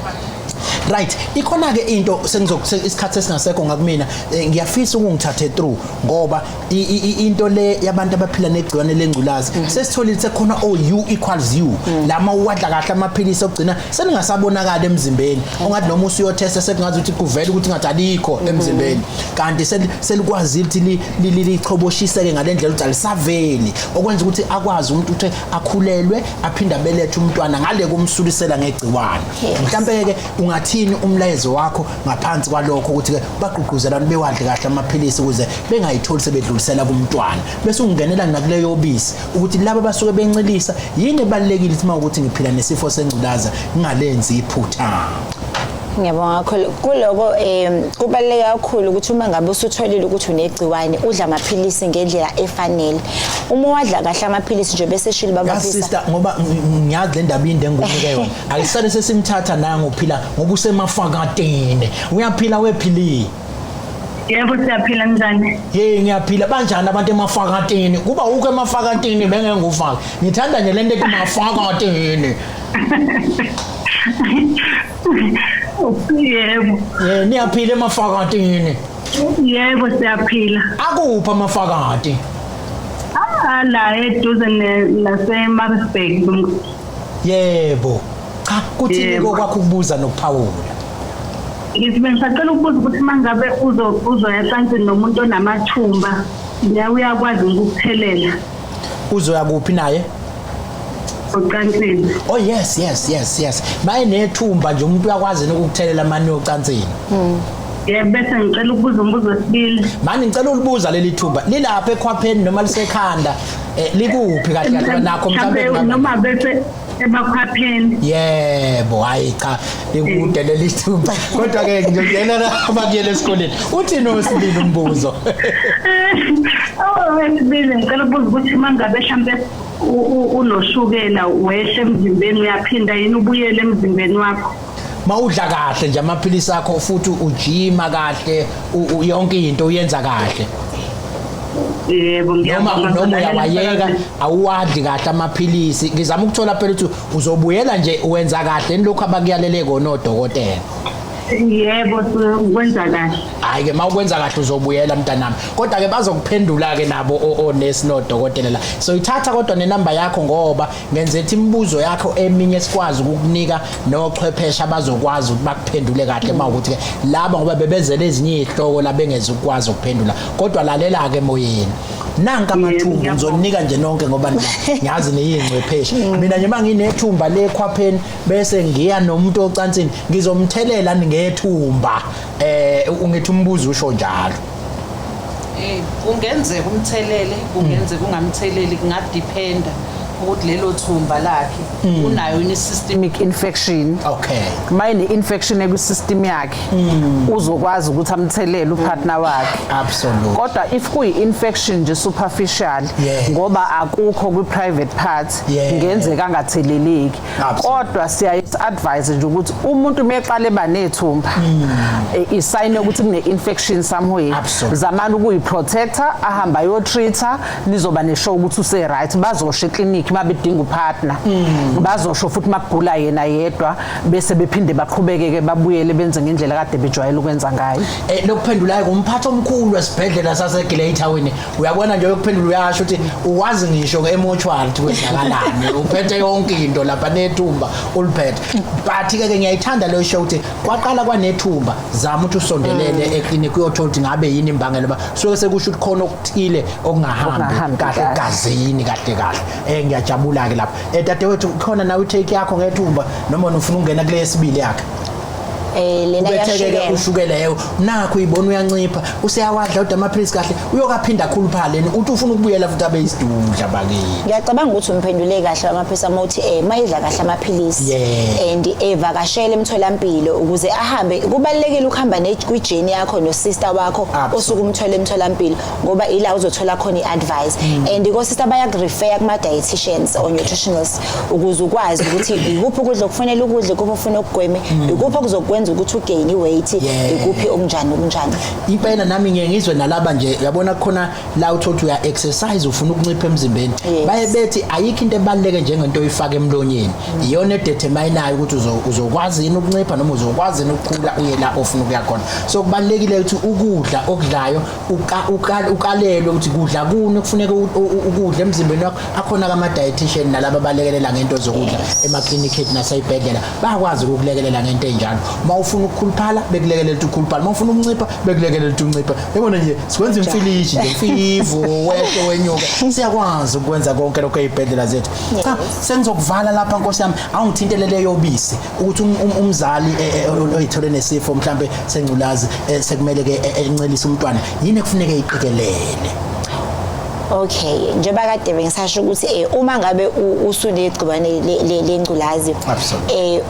Right, ikhona ke into isikhathi esingasekho ngakumina ngiyafisa ukungithathe through ngoba into le yabantu abaphila negciwane lengculazi sesitholile sekhona U equals U lama uwadla kahle amaphilisi okugcina seningasabonakala emzimbeni ongathi noma usuyotesta sekungazi ukuthi kuvela ukuthi ngathi alikho emzimbeni kanti selikwazi ukuthi lichoboshiseke ngalendlela ukuthi alisaveli okwenza ukuthi akwazi umuntu ukuthi akhulelwe aphinda abelethe umntwana ngale kumsulisela ngegciwane mhlambe ke ungathini umlayezo wakho ngaphansi kwalokho ukuthi ke bagqugquzelana bewadle kahle amaphilisi ukuze bengayitholi sebedlulisela kumntwana bese ungenela nakuleyo obisi ukuthi laba basuke bencelisa yini ebalekile ukuthi mawukuthi ngiphila nesifo sengculaza ngingalenzi iphutha. Ngiyabonga kakhulu kuloko kubaleka kakhulu ukuthi uma ngabe usutholile ukuthi unegciwane udla amaphilisi ngendlela efanele uma wadla kahle amaphilisi nje bese shili baba sister ngoba ngiyazi le ndaba inde ngikunika yona ayisale sesimthatha naye ngophila ngoba usemafakatini uyaphila wephili. Yebo siyaphila njani? Ngiyaphila banjani abantu emafakatini kuba ukho emafakatini bengeke ngufaka ngithanda nje lento emafakatini. Yebo. Niyaphila emafakatini? Yebo siyaphila. Akupha amafakati? La eduze naseMaritzburg. Yebo. Cha kuthini kwakho ukubuza nokuphawula? Ngithi bengisacela ukubuza ukuthi mangabe uzoya cansini nomuntu onamathumba uyakwazi ukukuthelela. Uzoya kuphi naye? Ocansini. Oh yes. Maye nethumba nje umuntu uyakwazi ukukuthelela manje ocansini. Yebo bese ngicela ukubuza umbuzo wesibili. Manje ngicela ulibuza leli thumba lilapha ekhwapheni noma lisekhanda likuphi kahle kahle nakho mhlambe noma bese ebakhwapheni. Yebo hayi cha likude leli thumba kodwa ke ngiyela abakuyele esikoleni uthini osibili umbuzo. Wesibili ngicela ukubuza ukuthi mangabe mhlambe unoshukela wehle emzimbeni uyaphinda yini ubuyele emzimbeni wakho? Mawudla kahle nje amaphilisi akho futhi ujima kahle yonke into uyenza kahle. Yebo ngiyabonga noma uyawayeka awuwadli kahle amaphilisi ngizama ukuthola phela ukuthi uzobuyela nje uwenza kahle lokho abakuyalele kona odokotela. Yebo ukwenza kahle. Hayi ke mawukwenza kahle uzobuyela mntanami kodwa ke bazokuphendula ke nabo onesi nodokotela la so ithatha kodwa nenamba yakho ngoba ngenze ethi imibuzo yakho eminye sikwazi ukukunika nochwepheshe abazokwazi ukuthi bakuphendule kahle mawukuthi ke laba ngoba bebezele ezinye izihloko la bengeze ukwazi ukuphendula kodwa lalela ke moyeni nanka amathumbu ngizonika nje nonke ngoba ngiyazi neyingcwepheshe mina nje manginethumba lekhwapheni bese ngiya nomuntu ocansini ngizomthelela ngethumba ungithi umbuzo usho njalo. Kungenzeka umthelele kungenzeka ungamtheleli kungadependa ukuthi lelo thumba lakhe unayo ini systemic infection. Okay. Mayine infection ekwisystem yakhe uzokwazi ukuthi amthelele upartner wakhe. Absolutely. Kodwa if kuyi infection nje superficial ngoba akukho kwi private part ngenzeka angatheleleki. Kodwa siya advise nje ukuthi umuntu meqale banethumba isign ukuthi kune infection somewhere zamani ukuyi protector ahamba yo treater nizoba neshow ukuthi use right bazosho eclinic mabedinga upartner bazosho futhi makugula yena yedwa bese bephinde baqhubekeke babuyele benze ngendlela kade bejwayele ukwenza ngayo. Lokuphendulayo kumphatho omkhulu wesibhedlela saseGiletown uyabona nje ukuphendula uyasho ukuthi uwazi ngisho emotuary kwenzakalani uphethe yonke into lapha nethumba uliphethe but ke ngiyayithanda leyo show ukuthi kwaqala kwanethumba zama ukuthi usondelele eclinic uyothola ukuthi ngabe yini imbangela ba so sekusho ukuthi khona okuthile okungahambi kahle egazini kahle ngiyajabula ke lapha dadewethu khona nawe take yakho ngethumba noma ufuna ungena kule yesibili yakhe. lena ubethekeke ushukela leyo nakho uyibona uyancipha useyawadla ude amaphilisi kahle uyokaphinda khuluphaleni uthi ufuna ukubuyela futhi abe isidudla bakini. Ngiyacabanga ukuthi umphendule kahle amaphilisi amothi mayidla kahle amaphilisi and evakashele emtholampilo ukuze ahambe. Kubalekile ukuhamba kwi-journey yakho no sister wakho osuku umthola emtholampilo ngoba ila uzothola khona i-advice and ko sister bayakurefer kuma dietitians or nutritionists ukuze ukwazi ukuthi ikuphi ukudla okufanele ukudle kuphi ufuna ukugweme ikuphi okuzokwenza ukuthi ugain iweight ikuphi okunjani. Impela nami ngiyengizwe nalaba nje yabona khona la uthothi uya exercise ufuna ukuncipha emzimbeni baye bethi ayikho into ebaluleke njengento oyifaka emlonyeni iyona edeterminayo ukuthi uzokwazi yini ukuncipha noma uzokwazi yini ukukhula uye la ofuna ukuya khona. So kubalekile ukuthi ukudla okudlayo ukalelwe ukuthi kudla kuni kufuneka ukudla emzimbeni wakho akhona kama dietitian nalabo balekelela ngento zokudla ema-clinic ethu naseyibhedlela bayakwazi ukukulekelela ngento enjalo. Mawufuna ukukhuluphala bekulekelela ukuthi ukhuluphale mawufuna ukuncipha bekulekelela ukuthi uncipha. Yabona nje sikwenza imfilishi nje mfivo wehle wenyuka siyakwazi ukwenza konke lokho ezibhedlela zethu. Cha sengizokuvala lapha Nkosi yami awungithintelele yobisi ukuthi umzali oyithole nesifo mhlambe sengculazi sekumele ke encelise umntwana yini kufuneka eyiqikelele. Okay, njengoba kade bengisasho ukuthi uma ngabe usunegcibane lengculazi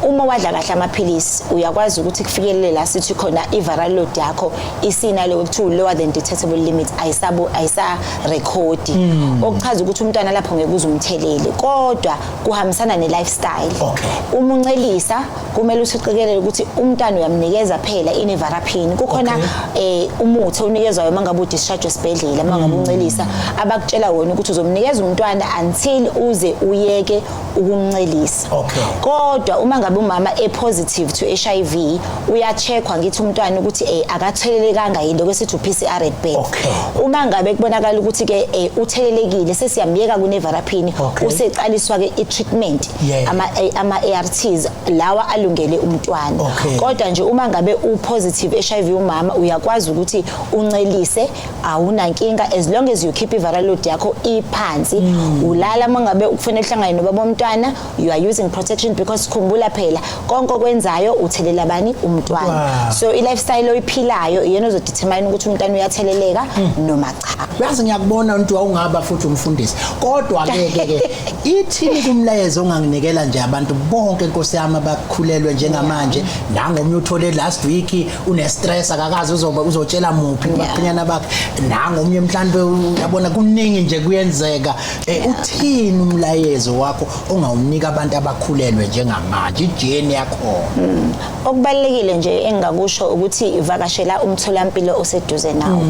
uma wadla kahle amaphilisi uyakwazi ukuthi kufikelele la sithi khona i-viral load yakho isinalo to lower than detectable limit ayisa record okuchaza ukuthi umntwana lapho ngeke uzumthelele kodwa kuhambisana ne-lifestyle. Uma uncelisa kumele usiqikelele ukuthi umntwana uyamnikeza phela inevarapin kukhona umuthi unikezwayo mangabe udischarge esibhedlela mangabe uncelisa abakutshela wona ukuthi uzomnikeza umntwana until uze uyeke ukumncelisa. Kodwa uma ngabe umama positive to HIV uyacheckwa ngithi umntwana ukuthi akathelelekanga yini lokwesithi uPCR at birth. Uma ngabe kubonakala ukuthi ke uthelelekile sesiyambeka kunevarapin useqaliswa ke i-treatment ama ARTs lawa alungele umntwana. Kodwa nje uma ngabe upositive HIV umama uyakwazi ukuthi uncelise awunankinga as long as you keep i-viral load yakho iphansi ulala mangabe ukufanele uhlangane nobaba bomntwana you are using protection because khumbula phela konke okwenzayo uthelela bani umntwana. So i-lifestyle oyiphilayo iyena ozodetermine ukuthi umntwana uyatheleleka noma cha. Yazi ngiyakubona umuntu awungaba futhi umfundisi kodwa ke ithini kumlayezo onganginikela nje abantu bonke Nkosi yami abakhulelwe njengamanje nangomnye uthole last week une stress akakazi uzotshela muphi baphinyana bakhe nangomnye mhlambe uyabona kuningi nje kuyenzeka. Uthini umlayezo wakho ongawunika abantu abakhulelwe njengamanje ijeni yakho? Okubalekile nje engakusho ukuthi ivakashela umtholampilo oseduze nawe.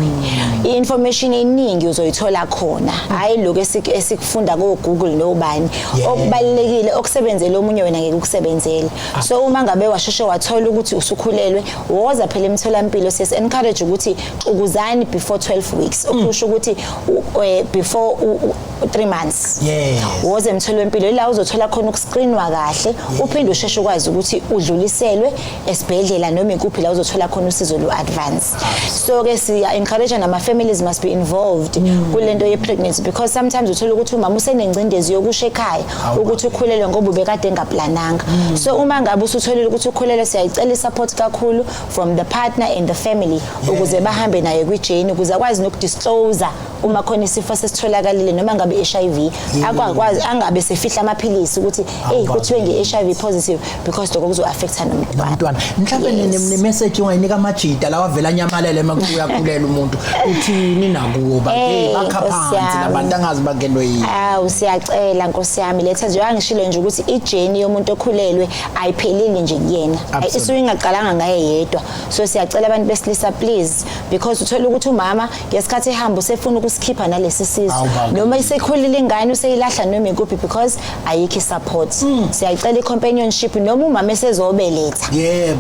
I-information eningi uzoyithola khona hayi lokho esikufunda ko Google nobani. Okubalekile okusebenzela omunye wena ngeke ukusebenzele. So uma ngabe washeshe wathola ukuthi usukhulelwe woza phela emtholampilo sesi encourage ukuthi ukuzani before 12 weeks okusho ukuthi before 3 months woze emtholampilo la uzothola khona ukuscreenwa kahle uphinde usheshe ukwazi ukuthi udluliselwe esibhedlela noma ikuphi la uzothola khona usizo lo-advance. So ke siya encourage nama families must be involved kulento ye-pregnancy because sometimes uthola ukuthi umama usenengcindezi yokusha ekhaya ukuthi ukhulelwe ngoba ubekade engaplananga. So uma ngabe usutholile ukuthi ukhulelwe siyayicela i-support kakhulu from the partner and the family ukuze bahambe naye kwi-journey ukuze akwazi nokudisclose uma khona isifo sesitholakalile noma ngabe i-HIV akwazi angabe sefihla amaphilisi ukuthi kuthiwe nge-HIV positive because lokho kuzo-affecta nomntwana. Mhlawumbe ne-message ungayinika amajita lawa avela anyamalele uma uyakulela umuntu uthini nakuwo bakha phansi labantu angazi bakenwe yini. Siyacela Nkosi yami letha nje angishilo nje ukuthi ijeni yomuntu okhulelwe ayiphelile nje kuyena isuke ingaqalanga ngaye yedwa. So siyacela abantu besilisa please because uthola ukuthi umama ngesikhathi ehamba usefuna ukusikhipha nalesi sizwe noma isekhulile ingane useyilahla noma ikuphi because ayikho support. Siyacela i-companionship noma umama esezobeletha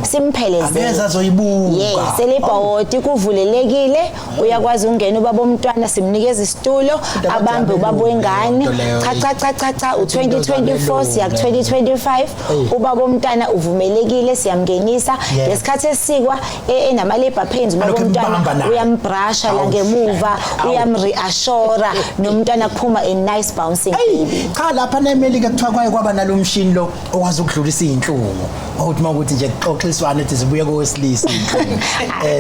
simphelezele akeza azoyibuka selebhawoti kuvulelekile uyakwazi ungena ubaba bomntwana simnikeza isitulo abambe ubaba wengane cha u2024 siya ku2025 ubaba bomntwana uvumelekile siyamngenisa ngesikhathi esikwa enama labor pains ubaba bomntwana uyambrasha la ngemuva uyamreassure uyashora nomntwana kuphuma a nice bouncing baby. Cha lapha neMelika kuthiwa kwaye kwaba nalomshini lo okwazi ukudlulisa izinhlungu ukuthi makuthi nje xoxiswana ethi zibuye kowesilisa inhlungu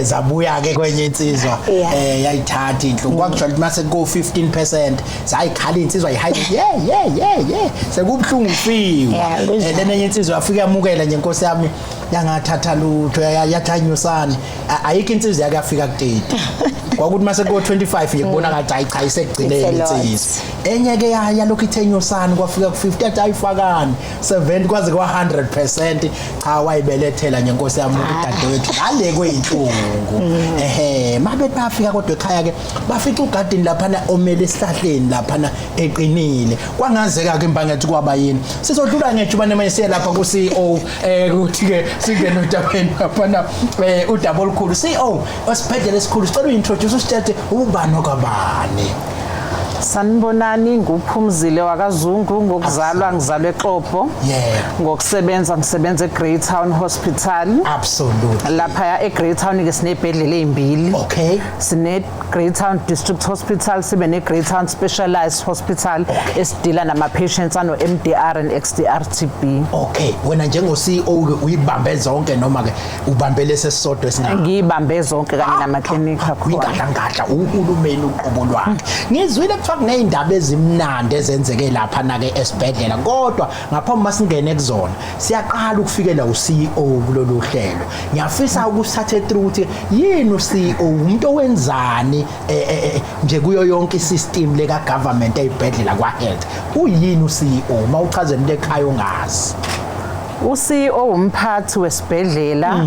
zabuya ke kwenye insizwa yayithatha inhlungu kwakusho ukuthi mase go 15% sayikhala insizwa yihayi yeah sekubhlungu fiwe lenye insizwa yafika yamukela nje inkosi yami yangathatha lutho yathanyusana ayikho insizwa yakafika ku30 kwakuthi mase ko 25 ngibona ngathi hayi cha isekugcineni insizwa enye ke yalokhu ithenyusana kwafika ku 50 athi ayifakani 70 kwaze kwa 100% cha wayibelethela nje inkosi yami udadewethu ngale kweinhlungu mabe bafika kodwa ekhaya ke bafica ugadini laphana omele esihlahleni laphana eqinile kwangazeka ke imbangathi kwaba yini sizodlula ngejubane manje siye lapha ku CEO ukuthi ke singene uDabeni laphana udaba olukhulu CEO wasiphendela esikhulu sicela uintroduce usithethe ubani okwabani. Sanibonani nguPhumzile wakaZungu ngokuzalwa ngizalwe eXhobo ngisebenza eGreytown Hospital. Absolutely. Lapha eGreytown ke sinebhedlela ezimbili. Okay. Sine Greytown District Hospital sibe ne Greytown Specialized Hospital esidila nama patients ano MDR and XDR TB. Okay, wena njengo CEO ke uyibambe zonke noma ke ubambele sesisodwa esingaka? Ngiyibambe zonke kanye nama clinic akho. Ingadla uhulumeni uqobo lwakhe. Ngizwile kuthiwa kunezindaba ezimnandi ezenzeke lapha na ke esibhedlela kodwa ngaphambi masingene kuzona siyaqala ukufikela uCEO kulolu hlelo. Ngiyafisa ukusathe truth yini uCEO umuntu owenzani nje kuyo yonke isystem leka government eyibhedlela kwa health uyini uCEO mawuchazela into ekhaya ungazi? uCEO umphathi wesibhedlela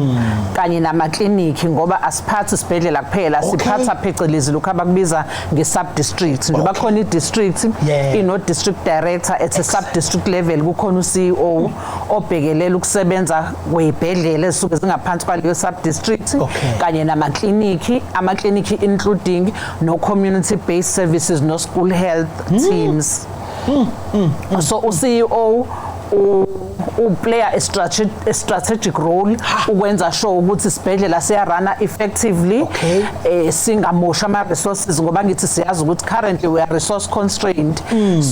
kanye namakliniki ngoba asiphathi isibhedlela kuphela siphatha phecelezi lokho abakubiza nge-sub district nje bakhona i-district ino district director at a sub district level kukhona uCEO obhekelela ukusebenza kwezibhedlela ezisuke zingaphansi kwaleyo sub district kanye namakliniki amakliniki including no community based services no school health teams. So uCEO play a strategic role ukwenza sure ukuthi isibhedlela siyarana effectively singamosha ama resources ngoba ngithi siyazi ukuthi currently we are resource constrained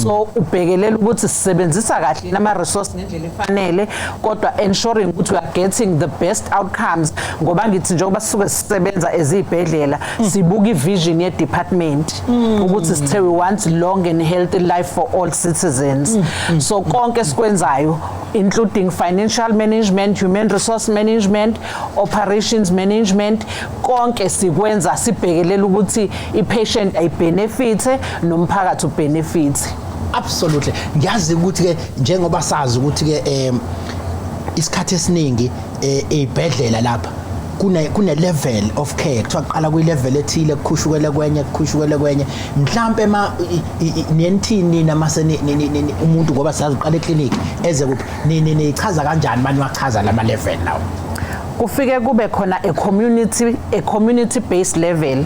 so ubhekelela ukuthi sisebenzisa kahle ama resources ngendlela efanele kodwa ensuring ukuthi we are getting the best outcomes ngoba ngithi njengoba sisuke sisebenza ezibhedlela sibuka ivision ye department ukuthi sithe we want long and healthy life for all citizens so konke sikwenzayo including financial management, human resource management, operations management, konke sikwenza sibhekelela ukuthi i-patient ayibenefite nomphakathi ubenefite. Absolutely. Ngiyazi ukuthi ke njengoba sazi ukuthi ke isikhathi esiningi ezibhedlela lapha kune level of care kuthiwa qala kwi level ethile kukhushukela kwenye mhlambe nenithini namase umuntu ngoba siyazi uqala eclinic eze kuphi nichaza kanjani manje wachaza lama level lawo? Kufike kube khona a community based level.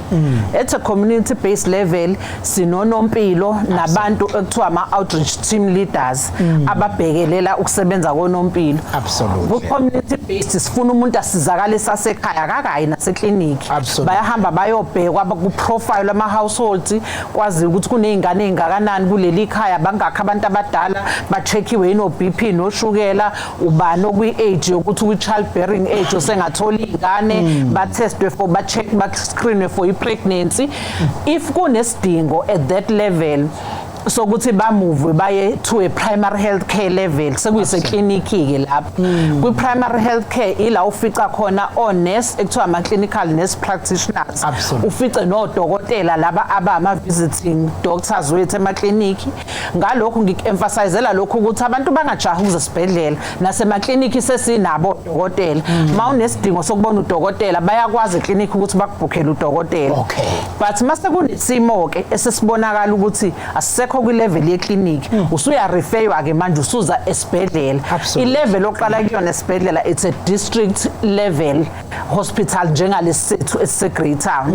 At a community based level sinonompilo nabantu ekuthiwa ama outreach team leaders ababhekelela ukusebenza konompilo. Absolutely. Ku community based sifuna umuntu asizakale sasekhaya kakayi naseclinic. Bayahamba bayobhekwa ku profile ama households kwazi ukuthi kunezingane ezingakanani kuleli khaya bangakho abantu abadala ba checkiwe ino BP no shukela ubani okwi age yokuthi kwi child bearing age sengatholi ingane ba testwe for ba check ba screen for i-pregnancy if kunesidingo at that level so ukuthi ba move baye to a primary health care level sekuyise clinic ke lapha kwi primary health care ila ufica khona o nurse ekuthiwa ama clinical nurse practitioners ufice no dokotela laba abama visiting doctors wethu ema clinic ngalokho ngikemphasizela lokho ukuthi abantu bangajaha ukuze sibhedlela nasema clinic sesinabo dokotela mawunesidingo sokubona udokotela bayakwazi eclinic ukuthi bakubhukhele udokotela but mase kunesimo ke esesibonakala ukuthi asise awusekho kwi-level yeclinic usuya-referwa ke manje usuza esibhedlela. I-level oqala kuyona esibhedlela it's a district level hospital njengalesi sethu esise-Greytown.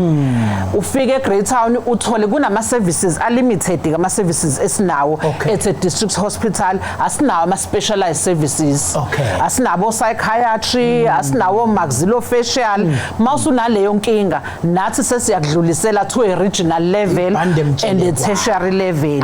Ufike eGreytown uthole kunama-services alimited ama-services esinawo. It's a district hospital, asinawo ama-specialized services. Asinabo psychiatry, asinawo maxillofacial. Mawusunaleyo nkinga nathi sesiyakudlulisela to a regional level and a tertiary level.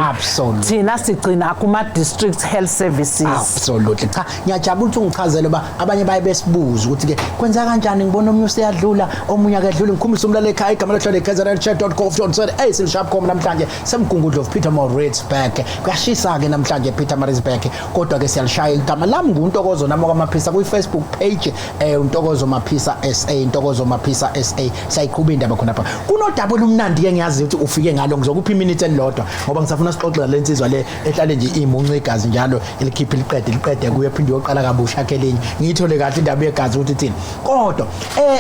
Thina sigcina kuma-district health services. Absolutely. Cha, ngiyajabula ukuthi ungichazele ba abanye baye besibuza ukuthi ke kwenza kanjani ngibona omunye useyadlula omunye akadlula ngikhumbisa umlalo ekhaya igama lakhe KZNchat.co.za. Simshapcom namhlanje semgungudlo of Peter Maritzburg. Kuyashisa ke namhlanje Peter Maritzburg kodwa ke siyalishaya igama lami nguNtokozo nami kwaMaphisa ku Facebook page uNtokozo Maphisa SA Ntokozo Maphisa SA sayiqhuba indaba khona lapha. Kunodaba olumnandi ke ngiyazi ukuthi ufike ngalo ngizokupha iminute elilodwa ngoba ngisafuna sixoxe lensizwa le ehlale nje imunca igazi njalo elikhipha liqede kuye phinde yoqala kabusha kelinye ngiyithole kahle indaba yegazi ukuthi thina kodwa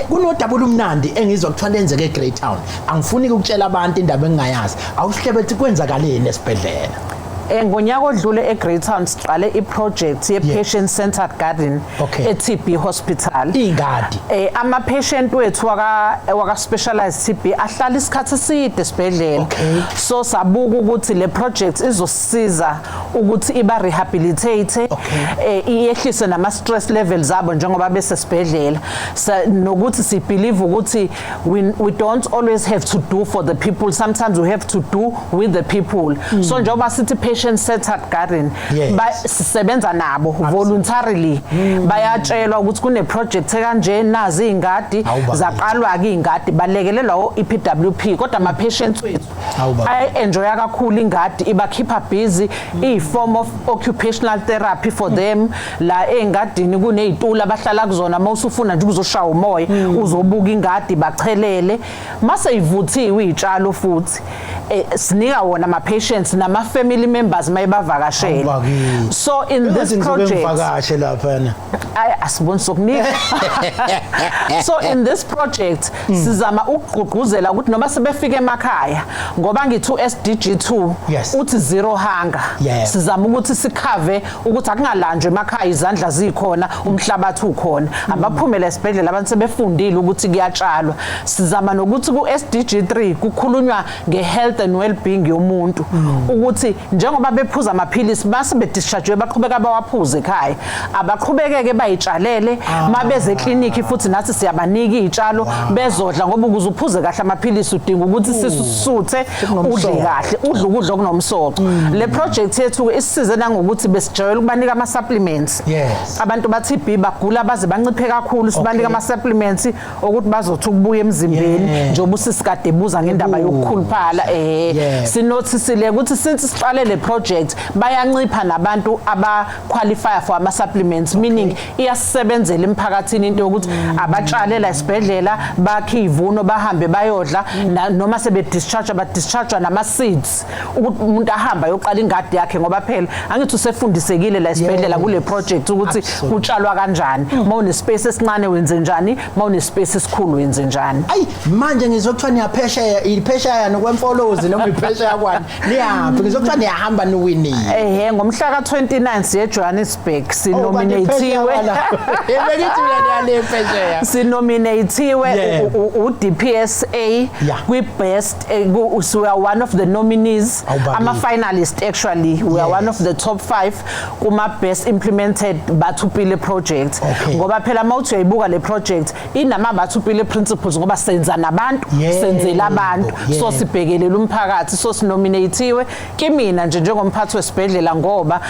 kunodaba olumnandi engizwa kuthiwa lenzeke eGreytown angifuni ukutshela abantu indaba engingayazi awusihlebeti kwenzakaleni esibhedlela. Ngonyaka odlule eGreytown siqale iproject ye-patient centered garden e-TB hospital. Ingadi Ama-patient wethu waka specialized TB ahlala isikhathi eside esibhedlela. So sabuka ukuthi le project izosisiza ukuthi iba rehabilitate iyehlise nama-stress levels abo njengoba besesibhedlela. Nokuthi sibelieve ukuthi we don't always have to do for the people, sometimes we have to do with the people. So njengoba sithi patient centered garden sisebenza nabo voluntarily bayatshelwa ukuthi kune project ekanje nazi ingadi zaqalwa ke ingadi balekelelwa iPWP kodwa ama patients wethu enjoy kakhulu ingadi ibakhipha busy form of occupational therapy for them. La engadini kunezitulo abahlala kuzona mawusufuna nje uzoshaya umoya uzobuka ingadi bachelele mase ivuthiwe izitshalo futhi sinika wona ama patients nama family members mayibavakashela. So in this project so in this project sizama ukugqugquzela ukuthi noma sebefika emakhaya ngoba ngithi SDG2 uthi zero hunger sizama ukuthi sikhave ukuthi akungalanjwe emakhaya izandla zikhona umhlabathi ukhona abaphumela esibhedlela abantu sebefundile ukuthi kuyatshalwa. Sizama nokuthi ku SDG3 kukhulunywa ngehealth and well-being yomuntu ukuthi njengoba bephuza amaphilisi base bedischarge baqhubeka bawaphuze ekhaya abaqhubekeke bayitshalele mabeze eclinic futhi nathi siyabanika izitshalo bezodla ngoba ukuze uphuze kahle amaphilisi udinga ukuthi sisuthe udle kahle udle ukudla okunomsoco. Le project yethu isisize nangokuthi besijayela ukubanika ama supplements. Abantu bathi bagula baze banciphe kakhulu sibanika ama supplements ukuthi bazothi ukubuya emzimbeni njengoba usisikade ebuza ngendaba yokukhuluphala sinothisile ukuthi since siqale le project bayancipha nabantu aba qualify for ama supplements meaning iyasebenzela emphakathini into ukuthi abatshalela esibhedlela bakhe ivuno bahambe bayodla noma sebe discharge nama seeds ukuthi umuntu ahamba yoqala ingadi yakhe ngoba phela angithi usefundisekile la esibhedlela kule project ukuthi kutshalwa kanjani mawune space esincane wenze njani mawune space esikhulu wenze njani. Ayi manje ngizokuthiwa niyaphesheya iphesheya nokwemfolozi noma iphesheya kwani niyaphi ngizokuthiwa niyahamba niwinile ngomhla ka-29 siye Johannesburg sinominatiwe sinominatiwe u-DPSA kwi-best we are one of the nominees ama-finalist actually we are one of the top 5 kuma-best implemented Bathupile project ngoba phela mawuthi uyayibuka le project inama Bathupile principles ngoba senza nabantu senzela abantu so sibhekelela umphakathi so sinominatiwe kimina nje njengomphathi wesibhedlela ngoba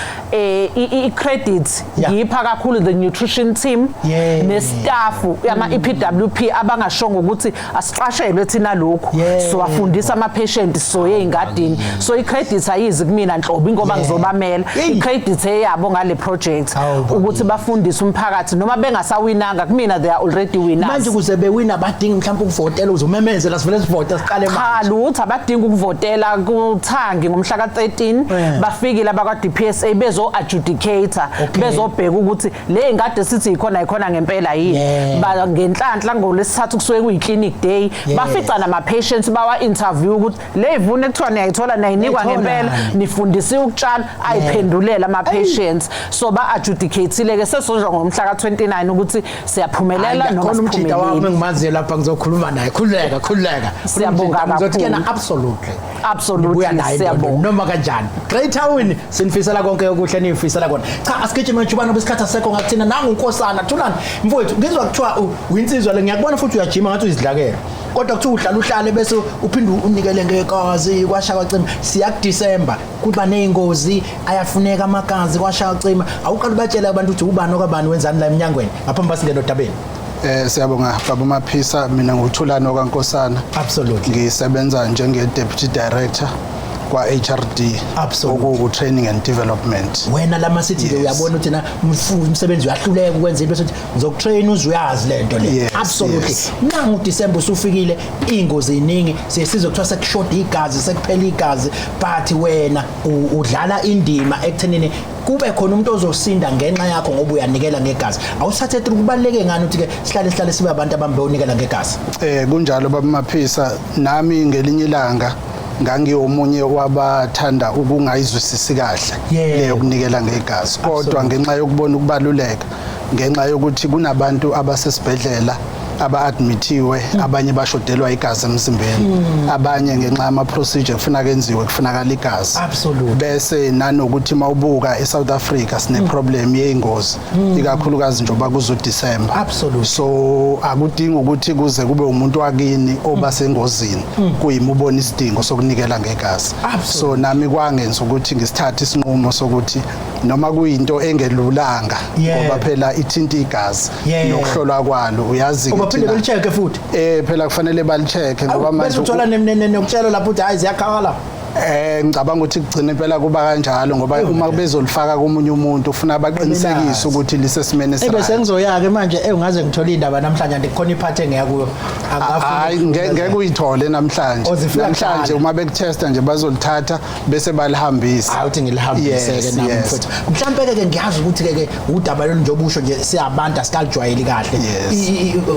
i-credit ngipha kakhulu the nutrition team nestaff yama EPWP abangashongo ukuthi asiqashelwe thina lokho so afundisa ama patients so eingadini so i-credit ayizi kumina Nhlobo ngoba ngizobamela i-credit eyabo ngale project ukuthi bafundise umphakathi noma bengasawinanga kumina they are already winners. Manje kuze bewina badinga mhlawumbe ukuvotela uzomemezela sivele sivote siqale manje. Cha lutho abadinga ukuvotela kuThangi ngomhla ka-13 then bafikile abakwa DPSA bezo adjudicator bezobheka ukuthi le ingade sithi ikhona ngempela yini ba ngenhlanhla ngolesithathu kusuke kuyi-clinic day bafica nama-patients bawa-interview ukuthi le ivune kuthiwa niyayithola nayinikwa ngempela nifundisiwe ukutshala ayiphendulela ama-patients so ba-adjudicateile-ke sesozwa ngomhla ka-29 ukuthi siyaphumelela noma siphumeleli engimaziyo lapha ngizokhuluma naye khululeka siyabonga kakhulu absolutely siyabonga noma kanjani Great Town sinifisela konke okuhle nifisela kona cha asigijime njubana besikhathi asekho ngakuthina nangu unkosana thulani mfowethu ngizwa kuthiwa uyinsizwa le ngiyakubona futhi uyajima ngathi uyizidlakela kodwa kuthiwa uhlale bese uphinde unikele ngekazi kwashaka cima siyakuDisember kuba nezingozi ayafuneka amagazi kwashaka cima awuqala ubatshela abantu ukuthi ubani okabani wenzani la eminyangweni ngaphambi basingena odabeni siyabonga baba Maphisa mina nguThulani okaNkosana absolutely ngisebenza njenge deputy director kwa HRD oku training and development wena lama sithi ke uyabona ukuthi na umsebenzi uyahluleka ukwenza into sokuthi ngizokutrain uzuyazi lento le absolutely nangu December usufikile ingozi iningi sesizokuthiwa sekushoda igazi sekuphela igazi but wena udlala indima ekuthenini kube khona umuntu ozosinda ngenxa yakho ngoba uyanikela ngegazi awusathe kubaleke ngani ukuthi ke sihlale sibe abantu abambe unikela ngegazi kunjalo baba Maphisa nami ngelinye ilanga ngangiyomunye wabathanda ukungayizwisisi kahle leyo kunikela ngegazi kodwa ngenxa yokubona ukubaluleka ngenxa yokuthi kunabantu abasesibhedlela aba-admithiwe abanye bashodelwa igazi emzimbeni abanye ngenxa yama-procedure kufuneka enziwe kufunakala igazi bese nanokuthi mawubuka eSouth Africa sine-problem yey'ngozi ikakhulukazi njengoba kuzoDisember so akudingi ukuthi kuze kube umuntu wakini oba sengozini kuyima ubona isidingo sokunikela ngegazi so nami kwangenza ukuthi ngisithathe isinqumo sokuthi noma kuyinto engelulanga ngoba phela ithinta igazi nokuhlolwa kwalo uyazi baphinde belicheck futhi phela kufanele balicheck ngoba manje uthola nokutshela lapho ukuthi hayi ziyakhala ngicabanga ukuthi kugcina impela kuba kanjalo ngoba uma bezolifaka komunye umuntu ufuna abaqinisekise ukuthi lisesimene sakhe bese ngizoyaka manje ungaze ngithola indaba namhlanje ndikhona iphathi engeya kuyo hayi ngeke uyithole namhlanje uma bekutesta nje bazolithatha bese balihambisa hayi uthi ngilihambiseke nami mfowethu mhlawumbe ke ngiyazi ukuthi ke udaba lo njengoba usho nje siyabantu asikalijwayeli kahle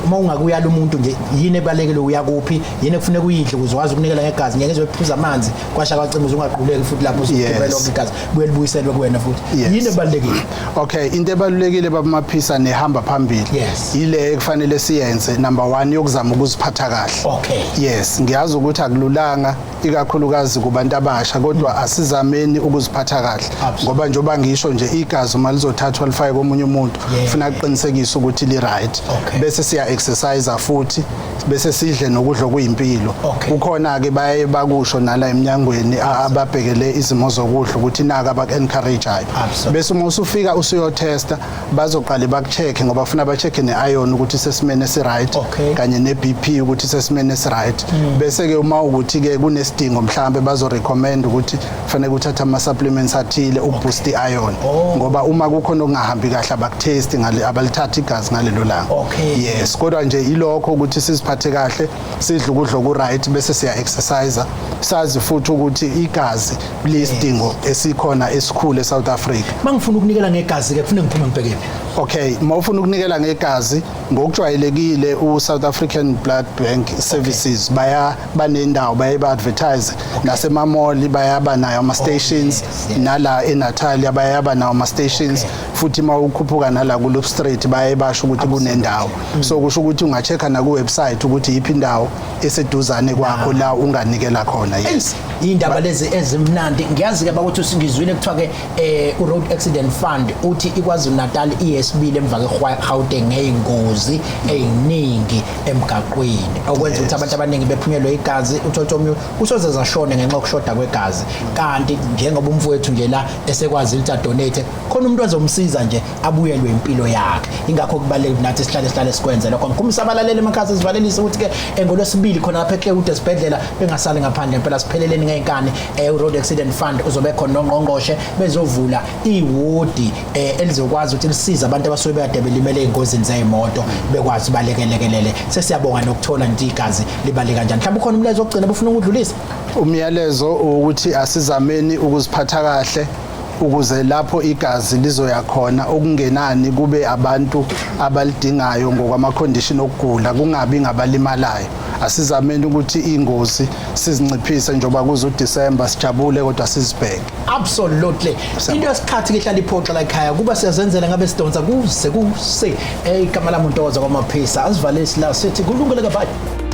uma ungakuyala umuntu nje yini ebalekile uyakuphi yini kufanele uyidle ukuzwazi ukunikela ngegazi ngeke ezophuza amanzi kwashaka uzungaqhubeki futhi lapho usukubela igazi buyelibuyiselwe kuwena futhi yini ebalekile okay into ebalekile baba Maphisa nehamba phambili ile ekufanele siyenze number 1 yokuzama ukuziphatha kahle yes ngiyazi ukuthi akululanga ikakhulukazi kubantu abasha kodwa asizameni ukuziphatha kahle ngoba njoba ngisho nje igazi uma lizothathwa lifake komunye umuntu ufuna uqinisekise ukuthi li right bese siya exercise futhi bese sidle nokudla okuyimpilo kukhona ke baye bakusho nala eminyangweni ababhekele izimo zokudla ukuthi naka abaku-encourageayo bese uma usufika usuyotesta bazoqale bakucheck ngoba ufuna bacheck ne-iron ukuthi sesimene esi-right kanye ne-BP ukuthi sesimene esi-right bese ke uma ukuthi ke kunesidingo mhlambe bazorecommend ukuthi kufanele uthathe ama-supplements athile ukuboost i-iron ngoba uma kukhona okungahambi kahle abakuthesti abalithatha igazi ngalelo langa yes kodwa nje ilokho ukuthi siziphathe kahle sidle ukudla oku-right bese siya-exercise sazi futhi ukuthi igazi liyisidingo esikhona esikhulu eSouth Africa mangifuna ukunikela ngegazi ke kufanele ngiphume ngibhekele okay mawufuna ukunikela ngegazi ngokujwayelekile uSouth African Blood Bank Services banendawo ba-advertise nasemamall bayabanayo ama-stations nala eNatalia bayabanayo ama-stations futhi mawukhuphuka nala kuLoop Street basho ukuthi kunendawo so kusho ukuthi unga-check-a naku-website ukuthi yiphi indawo eseduzane kwakho la unganikela khona yes indaba lezi ezimnandi ngiyazi-ke bakuthi usingizwile kuthiwa ke u-Road Accident Fund uthi iKwaZulu Natal iyesibili emva kwe-Gauteng ngey'ngozi ey'ningi emgaqweni okwenza ukuthi abantu abaningi bephunyelwe igazi uthothomi usoze zashone ngenxa yokushoda kwegazi kanti njengoba umfowethu nje la esekwazile ukuthi adonate khona umuntu ozomsiza nje abuyelwe impilo yakhe ingakho kubalulekile nathi sihlale sikwenze lokho ngikhumbisa abalaleli emakhaya sizivalelise ukuthi ke ngolwesibili khona lapha eClearwater esibhedlela bengasali ngaphandle phela sipheleleni ngey'nkani u-Road Accident Fund uzobe khona nongqongqoshe bezovula iwodi elizokwazi ukuthi lisize nabantu abasuke bekade belimele ey'ngozini zey'moto bekwazi balekelelele. Sesiyabonga nokuthola nje igazi libale kanjani. Mhlawumbe ukhona umlayezo wokugcina bufuna ukudlulisa? Umyalezo ukuthi asizameni ukuziphatha kahle ukuze lapho igazi lizoya khona okungenani kube abantu abalidingayo ngokwama condition okugula kungabi ngabalimalayo. Asizameni ukuthi ingozi sizinciphise njoba kuzo December sijabule kodwa sizibheke. Absolutely. Into yesikhathi ke ihlala iphoxa la ekhaya kuba siyazenzela ngabe sidonsa kuze kuse igama lami uNtokozo kwaMaphisa asivalisi la sithi kulungile kabayi.